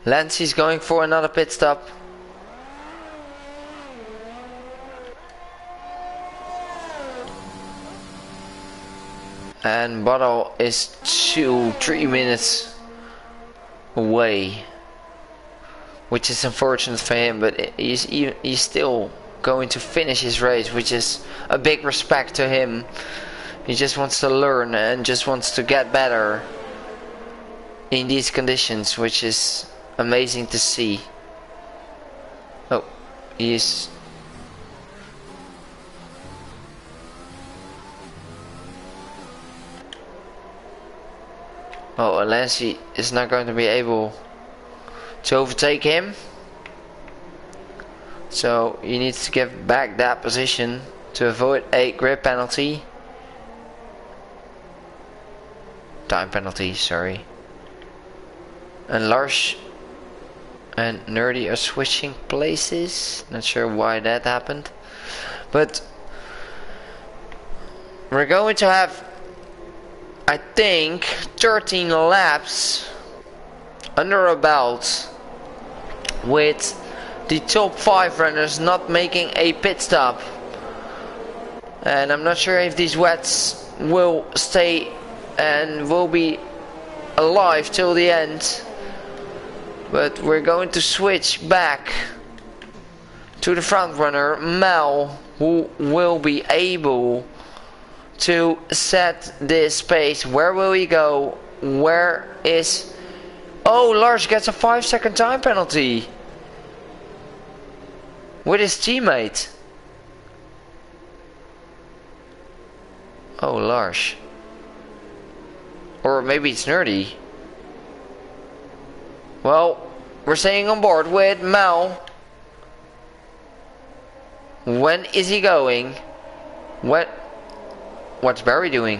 Speaker 1: Lancey's going for another pit stop. And Bottle is 2-3 minutes away, which is unfortunate for him, but he's still going to finish his race, which is a big respect to him. He just wants to learn and just wants to get better in these conditions, which is amazing to see. Oh, he's... Oh, Lancey is not going to be able to overtake him, so he needs to give back that position to avoid a grip penalty. Time penalty, sorry. And Lars and Nerdy are switching places. Not sure why that happened, but we're going to have, I think, 13 laps under a belt with the top 5 runners not making a pit stop. And I'm not sure if these wets will stay and will be alive till the end, but we're going to switch back to the front runner Mel, who will be able to set this pace. Where will he go? Where is... Oh, Lars gets a 5-second time penalty with his teammate. Oh, Lars. Or maybe it's Nerdy. Well, we're staying on board with Mal. When is he going? What's Barry doing?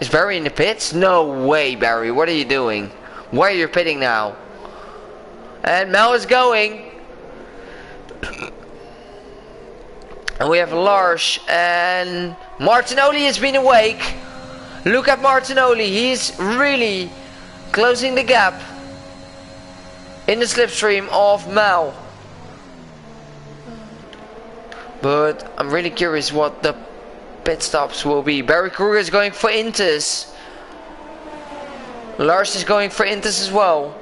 Speaker 1: Is Barry in the pits? No way, Barry. What are you doing? Why are you pitting now? And Mel is going. And we have Lars and Martinoli has been awake. Look at Martinoli. He's really closing the gap in the slipstream of Mel. But I'm really curious what the pit stops will be. Barry Kruger is going for Intes. Lars is going for Intes as well.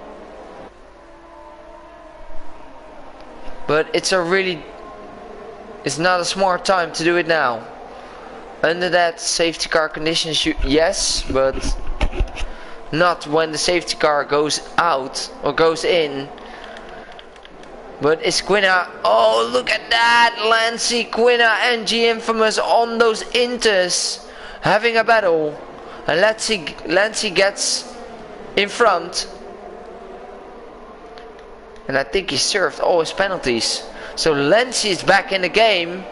Speaker 1: But it's not a smart time to do it now. Under that safety car conditions, yes, but not when the safety car goes out or goes in. But it's Quina. Oh, look at that! Lancey, Quina and G Infamous on those inters having a battle. And Lancey gets in front. And I think he served all his penalties. So Lancey is back in the game.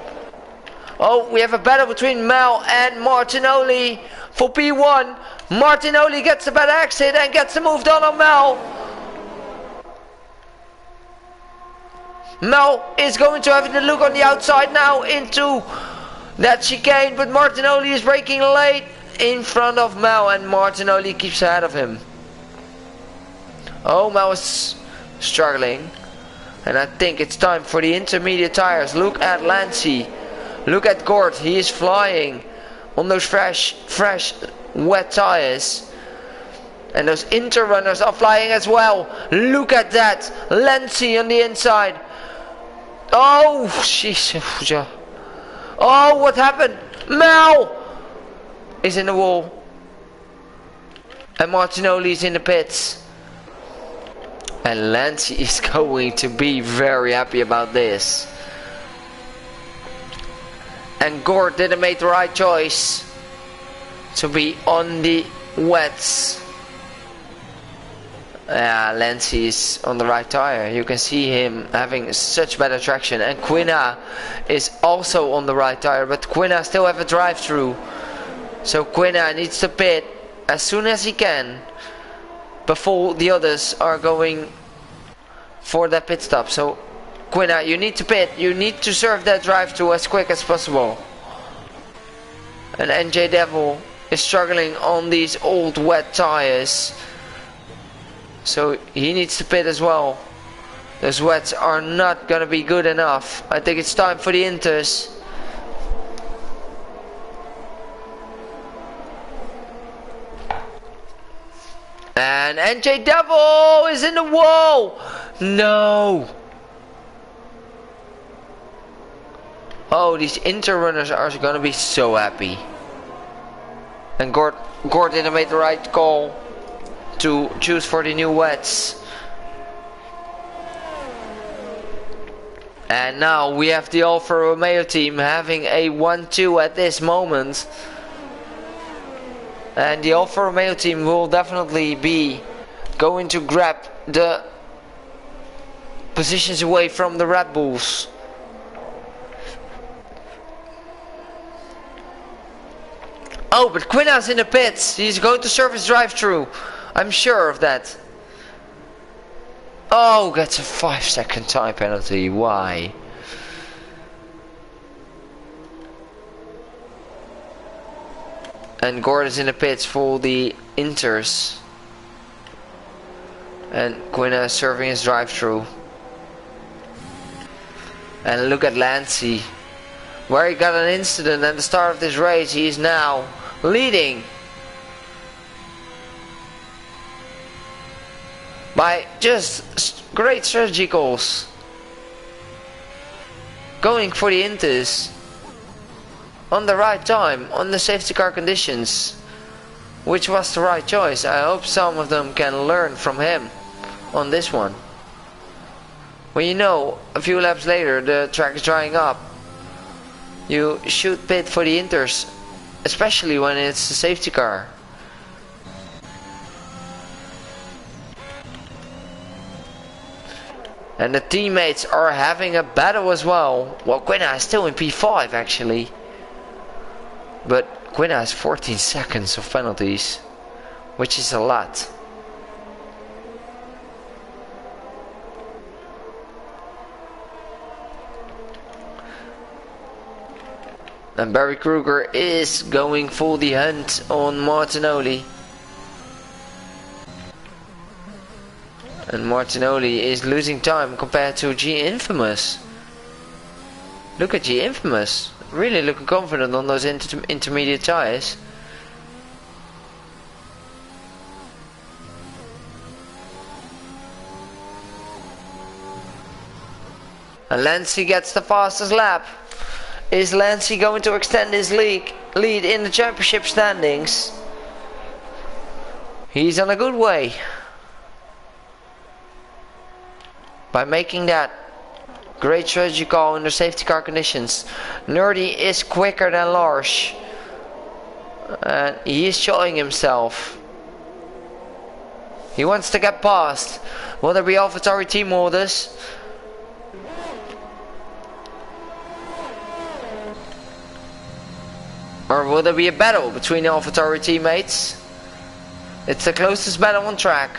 Speaker 1: Oh, we have a battle between Mel and Martinoli for P1. Martinoli gets the bad exit and gets the move done on Mel. Mel is going to have the look on the outside now into that chicane, but Martinoli is braking late in front of Mel and Martinoli keeps ahead of him. Oh, Mel is struggling. And I think it's time for the intermediate tires. Look at Lancey. Look at Gord. He is flying on those fresh, wet tires. And those inter runners are flying as well. Look at that. Lancey on the inside. Oh, jeez. Oh, what happened? Mel is in the wall. And Martinoli is in the pits. And Lancey is going to be very happy about this. And Gord didn't make the right choice to be on the wets. Lancey is on the right tire. You can see him having such better traction. And Quina is also on the right tire. But Quina still have a drive-through. So Quina needs to pit as soon as he can, before the others are going for that pit stop. So Quina, you need to pit. You need to serve that drive-through as quick as possible. And NJ Devil is struggling on these old wet tires. So he needs to pit as well. Those wets are not gonna be good enough. I think it's time for the inters. And NJ Devil is in the wall. No. Oh, these inter runners are gonna be so happy. And Gord didn't make the right call to choose for the new wets. And now we have the Alfa Romeo team having a 1-2 at this moment. And the Alfa Romeo team will definitely be going to grab the positions away from the Red Bulls. Oh, but Quina's in the pits. He's going to serve his drive-through. I'm sure of that. Oh, gets a 5-second time penalty. Why? And Gord is in the pits for the inters. And Quina is serving his drive-through. And look at Lancey, where he got an incident at the start of this race. He is now leading by just great strategy calls. Going for the inters on the right time, on the safety car conditions, which was the right choice. I hope some of them can learn from him on this one. When you know a few laps later the track is drying up, you should pit for the inters, especially when it's a safety car. And the teammates are having a battle as well. Well, Quina is still in P5 actually, but Quina has 14 seconds of penalties, which is a lot. And Barry Kruger is going for the hunt on Martinoli. And Martinoli is losing time compared to G Infamous. Look at G Infamous. Really looking confident on those intermediate tires. And Lancey gets the fastest lap. Is Lancey going to extend his lead in the championship standings? He's on a good way. By making that great strategy call under safety car conditions. Nerdy is quicker than Lars. And he is showing himself. He wants to get past. Will there be AlphaTauri team orders? Or will there be a battle between the AlphaTauri teammates? It's the closest battle on track.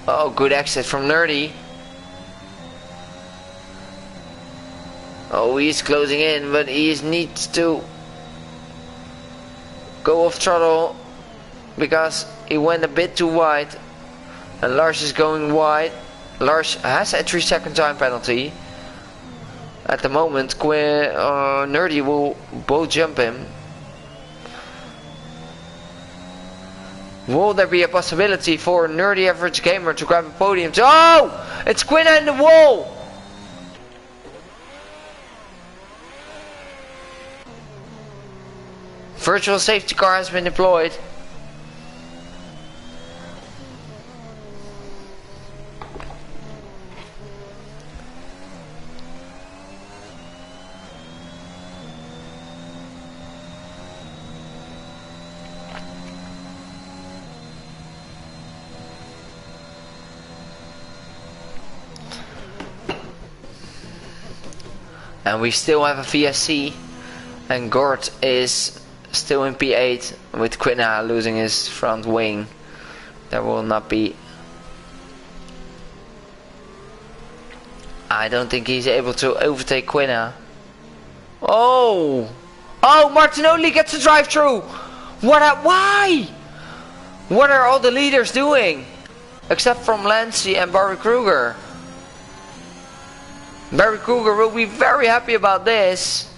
Speaker 1: Oh, good exit from Nerdy. Oh, he's closing in, but he needs to go off throttle because he went a bit too wide. And Lars is going wide. Lars has a 3-second time penalty. At the moment, Nerdy will both jump him. Will there be a possibility for Nerdy Average Gamer to grab a podium? Oh! It's Quinna in the wall! Virtual safety car has been deployed. And we still have a VSC, and Gort is still in P8 with Quinna losing his front wing. There will not be. I don't think he's able to overtake Quinna. Oh! Oh, Martinoli gets a drive-through! Why? What are all the leaders doing? Except from Lancy and Barry Kruger. Barry Kruger will be very happy about this.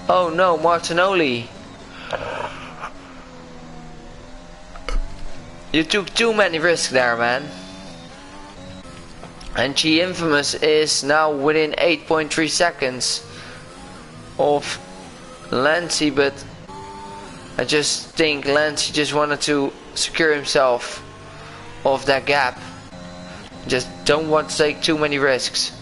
Speaker 1: Oh no, Martinoli. You took too many risks there, man. And G Infamous is now within 8.3 seconds of Lancy, but I just think Lancy just wanted to secure himself of that gap. Just don't want to take too many risks.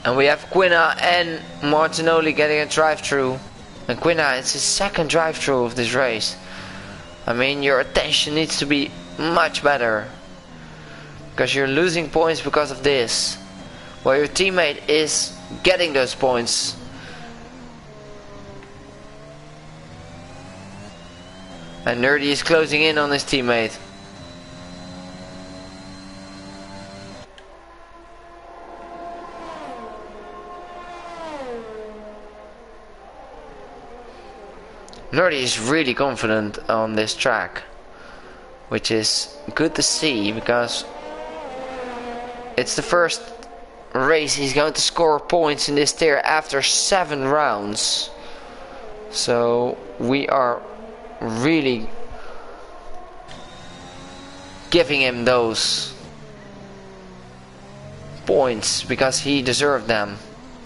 Speaker 1: And we have Quinna and Martinoli getting a drive-through. And Quinna, it's his second drive-through of this race. I mean, your attention needs to be much better. Because you're losing points because of this. While your teammate is getting those points. And Nerdy is closing in on his teammate. Nerdy is really confident on this track, which is good to see because it's the first race he's going to score points in this tier after 7 rounds. So we are really giving him those points because he deserved them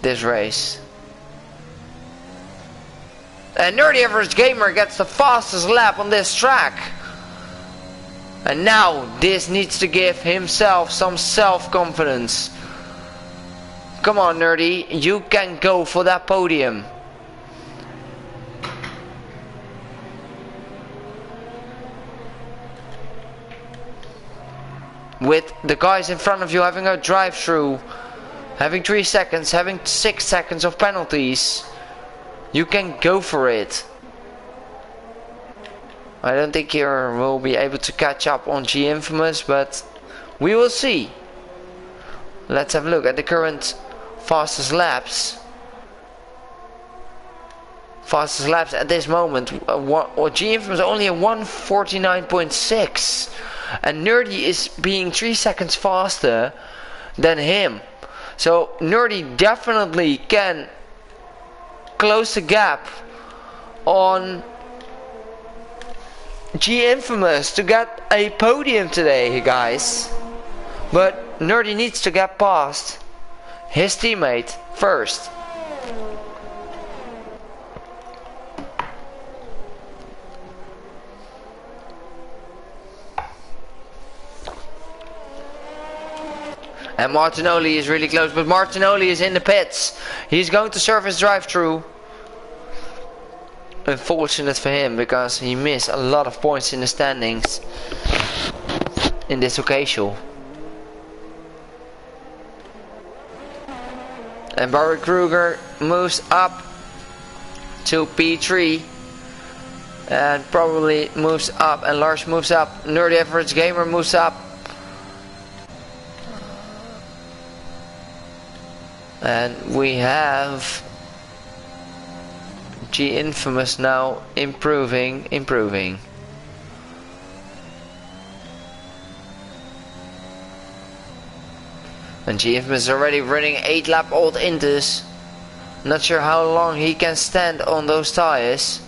Speaker 1: this race. And Nerdy Average Gamer gets the fastest lap on this track. And now this needs to give himself some self-confidence. Come on, Nerdy, you can go for that podium. With the guys in front of you having a drive-through, having 3 seconds, having 6 seconds of penalties, you can go for it. I don't think you will be able to catch up on G Infamous, but we will see. Let's have a look at the current fastest laps. Fastest laps at this moment. G Infamous only a 1:49.6, and Nerdy is being 3 seconds faster than him. So Nerdy definitely can close the gap on G Infamous to get a podium today, guys. But Nerdy needs to get past his teammate first. And Martinoli is really close, but Martinoli is in the pits. He's going to serve his drive-through. Unfortunate for him, because he missed a lot of points in the standings in this occasion. And Barry Kruger moves up to P3. And probably moves up, and Lars moves up. Nerdy Average Gamer moves up. And we have G Infamous now improving. And G Infamous is already running 8 lap old Intus. Not sure how long he can stand on those tires.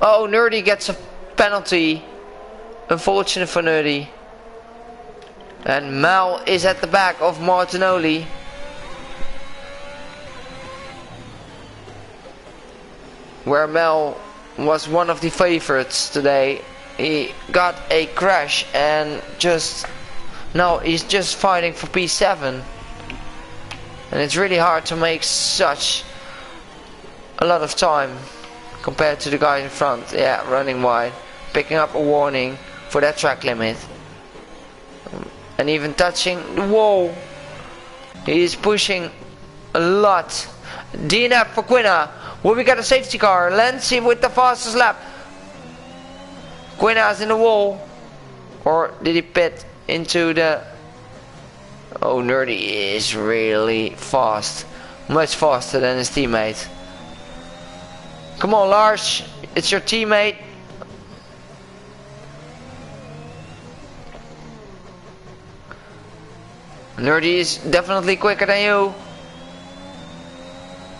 Speaker 1: Oh, Nerdy gets a penalty. Unfortunate for Nerdy. And Mal is at the back of Martinoli. Where Mal was one of the favorites today. He got a crash and now he's just fighting for P7. And it's really hard to make such a lot of time compared to the guy in front. Yeah, running wide, picking up a warning for that track limit, and even touching the wall. He's pushing a lot. DNF for Quina. Will we get a safety car? Lancy with the fastest lap. Quina's in the wall, or did he pit into the... Oh, Nerdy is really fast, much faster than his teammate. Come on, Lars, it's your teammate. Nerdy is definitely quicker than you.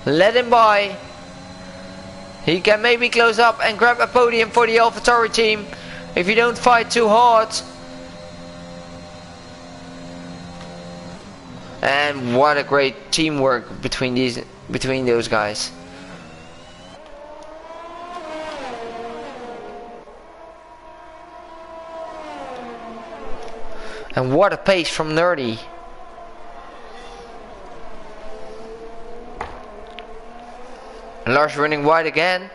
Speaker 1: Let him by. He can maybe close up and grab a podium for the AlphaTauri team if you don't fight too hard. And what a great teamwork between those guys. And what a pace from Nerdy. And Lars running wide again.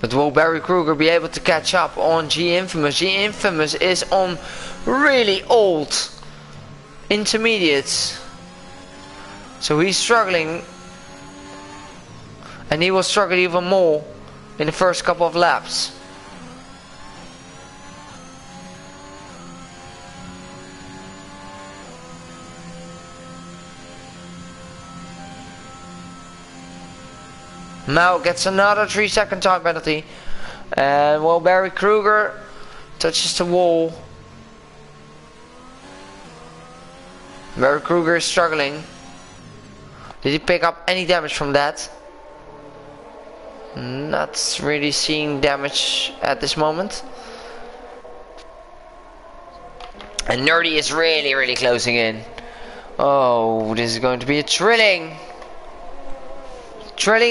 Speaker 1: But will Barry Kruger be able to catch up on G Infamous? G Infamous is on really old intermediates. So he's struggling. And he will struggle even more in the first couple of laps. Now gets another 3-second time penalty. And well, Barry Kruger touches the wall. Barry Kruger is struggling. Did he pick up any damage from that? Not really seeing damage at this moment. And Nerdy is really closing in. Oh, this is going to be a thrilling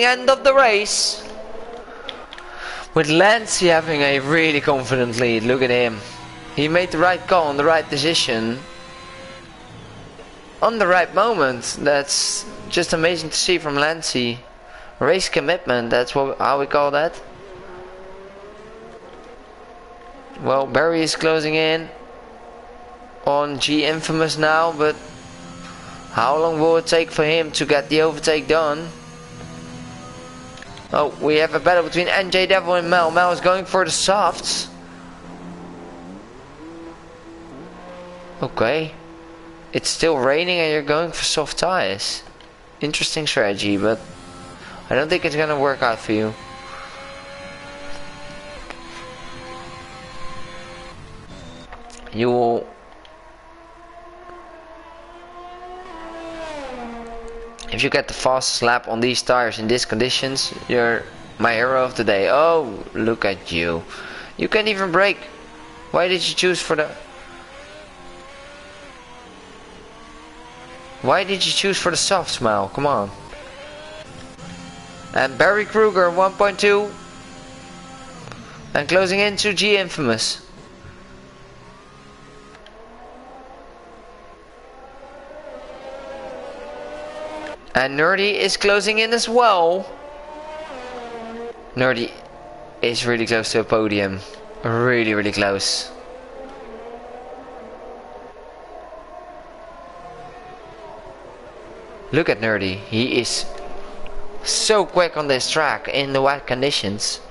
Speaker 1: end of the race. With Lancy having a really confident lead. Look at him. He made the right call on the right decision. On the right moment. That's just amazing to see from Lancy. Race commitment, that's how we call that. Well, Barry is closing in on G Infamous now, but how long will it take for him to get the overtake done? Oh, we have a battle between NJ Devil and Mel. Mel is going for the softs. Okay. It's still raining and you're going for soft tires. Interesting strategy, but I don't think it's gonna work out for you. You will. If you get the fastest lap on these tires in these conditions, you're my hero of the day. Oh, look at you. You can't even brake. Why did you choose for the... Why did you choose for the soft smile? Come on. And Barry Kruger 1.2. And closing into G Infamous. And Nerdy is closing in as well. Nerdy is really close to a podium. Really, really close. Look at Nerdy. He is so quick on this track in the wet conditions.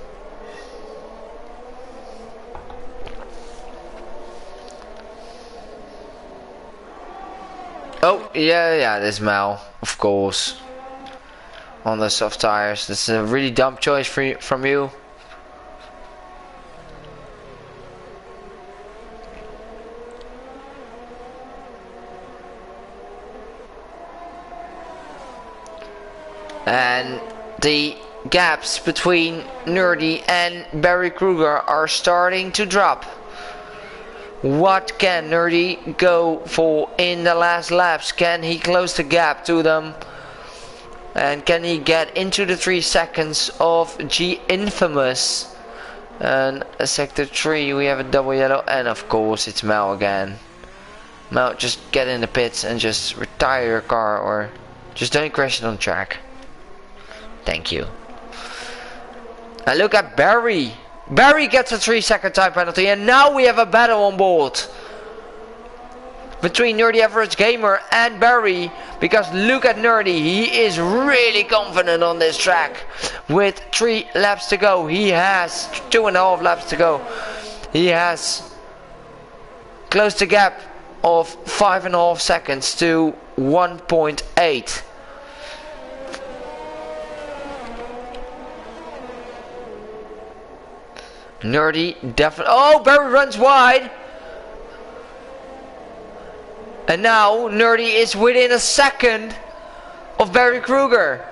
Speaker 1: Oh, yeah, this Mal, of course. On the soft tires. That's a really dumb choice from you. And the gaps between Nerdy and Barry Kruger are starting to drop. What can Nerdy go for in the last laps? Can he close the gap to them? And can he get into the 3 seconds of G Infamous? And sector 3 we have a double yellow, and of course it's Mel again. Mel, just get in the pits and just retire your car, or just don't crash it on track. Thank you. And look at Barry. Barry gets a 3-second time penalty, and now we have a battle on board between Nerdy Average Gamer and Barry, because look at Nerdy. He is really confident on this track. With 3 laps to go, he has 2.5 laps to go. He has closed the gap of 5.5 seconds to 1.8. Nerdy definitely. Oh, Barry runs wide. And now Nerdy is within a second of Barry Kruger.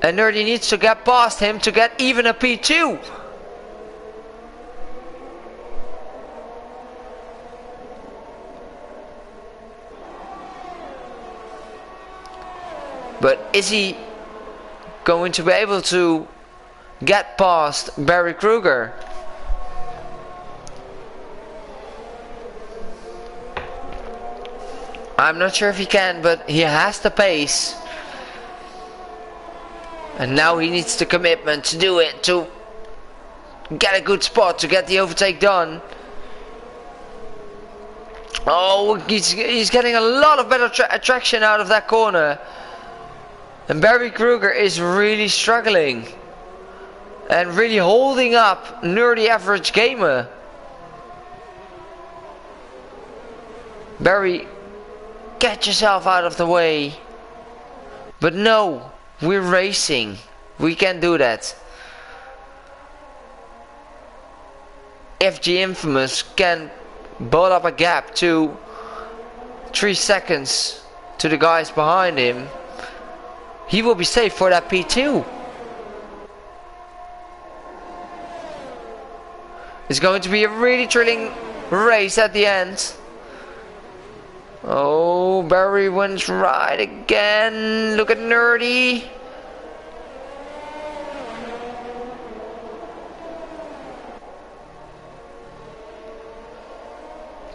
Speaker 1: And Nerdy needs to get past him to get even a P2. But is he going to be able to get past Barry Kruger? I'm not sure if he can, but he has the pace. And now he needs the commitment to do it, to get a good spot, to get the overtake done. Oh, he's getting a lot of better traction out of that corner. And Barry Kruger is really struggling. And really holding up Nerdy Average Gamer. Barry, get yourself out of the way. But no, we're racing. We can't do that. If G Infamous can build up a gap to 3 seconds to the guys behind him, he will be safe for that P2. It's going to be a really thrilling race at the end. Oh, Barry wins right again. Look at Nerdy.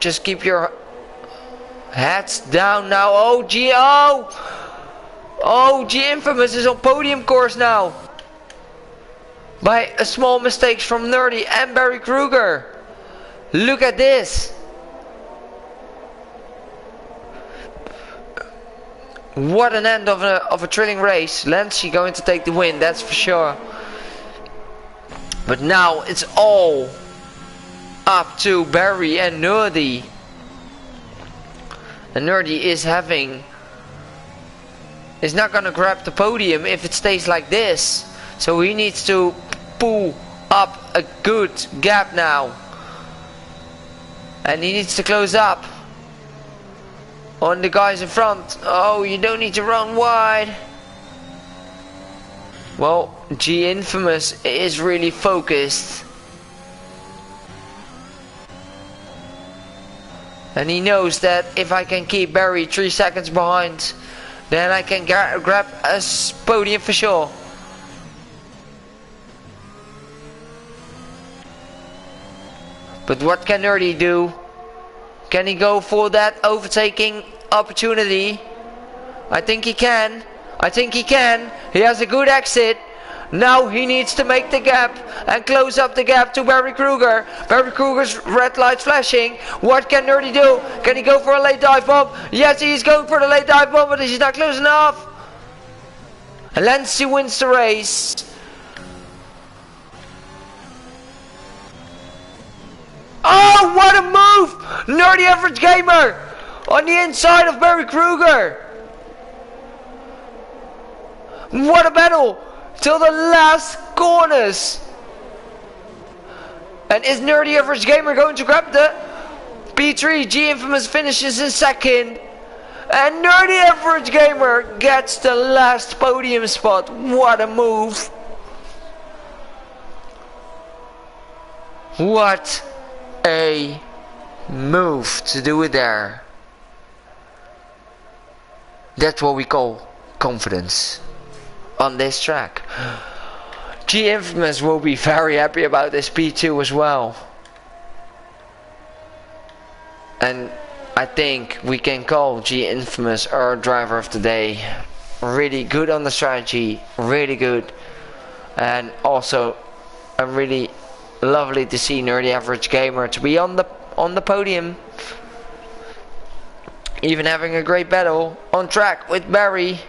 Speaker 1: Just keep your heads down now. Oh, G Infamous is on podium course now. By a small mistake from Nerdy and Barry Kruger. Look at this. What an end of a thrilling race. Lancey going to take the win, that's for sure. But now it's all up to Barry and Nerdy. And Nerdy is not gonna grab the podium if it stays like this. So he needs to pull up a good gap now. And he needs to close up on the guys in front. Oh, you don't need to run wide. Well, G Infamous is really focused. And he knows that if I can keep Barry 3 seconds behind, then I can grab a podium for sure. But what can Nerdy do? Can he go for that overtaking opportunity? I think he can. I think he can. He has a good exit. Now he needs to make the gap and close up the gap to Barry Kruger. Barry Kruger's red light flashing. What can Nerdy do? Can he go for a late dive bomb? Yes, he's going for the late dive bomb, but he's not close enough. And Lancey wins the race. Oh, what a move! Nerdy Average Gamer on the inside of Barry Kruger. What a battle till the last corners. And is Nerdy Average Gamer going to grab the P3? G Infamous finishes in second. And Nerdy Average Gamer gets the last podium spot. What a move. What a move to do it there. That's what we call confidence on this track. G Infamous will be very happy about this P2 as well. And I think we can call G Infamous our driver of the day. Really good on the strategy, really good. And also really lovely to see Nerdy Average Gamer to be on the podium. Even having a great battle on track with Barry.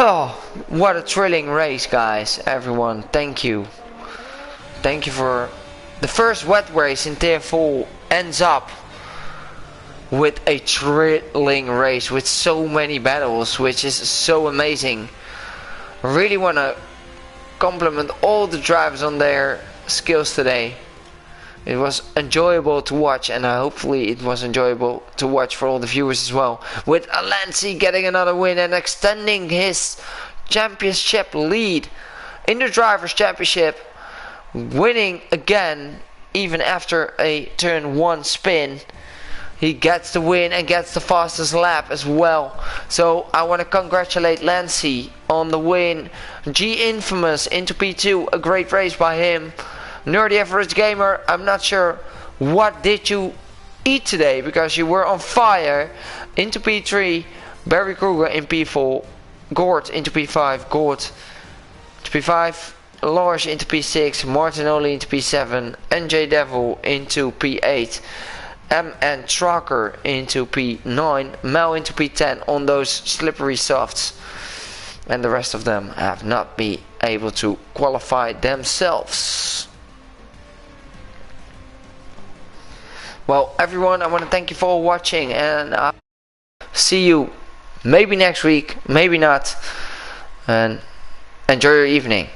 Speaker 1: Oh, what a thrilling race, guys. Everyone, thank you. Thank you for the first wet race in Tier 4 ends up with a thrilling race with so many battles, which is so amazing. I really want to compliment all the drivers on their skills today. It was enjoyable to watch, and hopefully it was enjoyable to watch for all the viewers as well. With Lancey getting another win and extending his championship lead in the Drivers' Championship, winning again even after a turn 1 spin. He gets the win and gets the fastest lap as well. So I want to congratulate Lancey on the win. G Infamous into P2, a great race by him. Nerdy Average Gamer, I'm not sure what did you eat today, because you were on fire. Into P3, Barry Kruger in P4, Gord into P5, Gord to P5, Lars into P6, Martinoli into P7, NJ Devil into P8, MN Tracker into P9, Mel into P10 on those slippery softs. And the rest of them have not been able to qualify themselves. Well, everyone, I want to thank you for watching, and I'll see you maybe next week, maybe not, and enjoy your evening.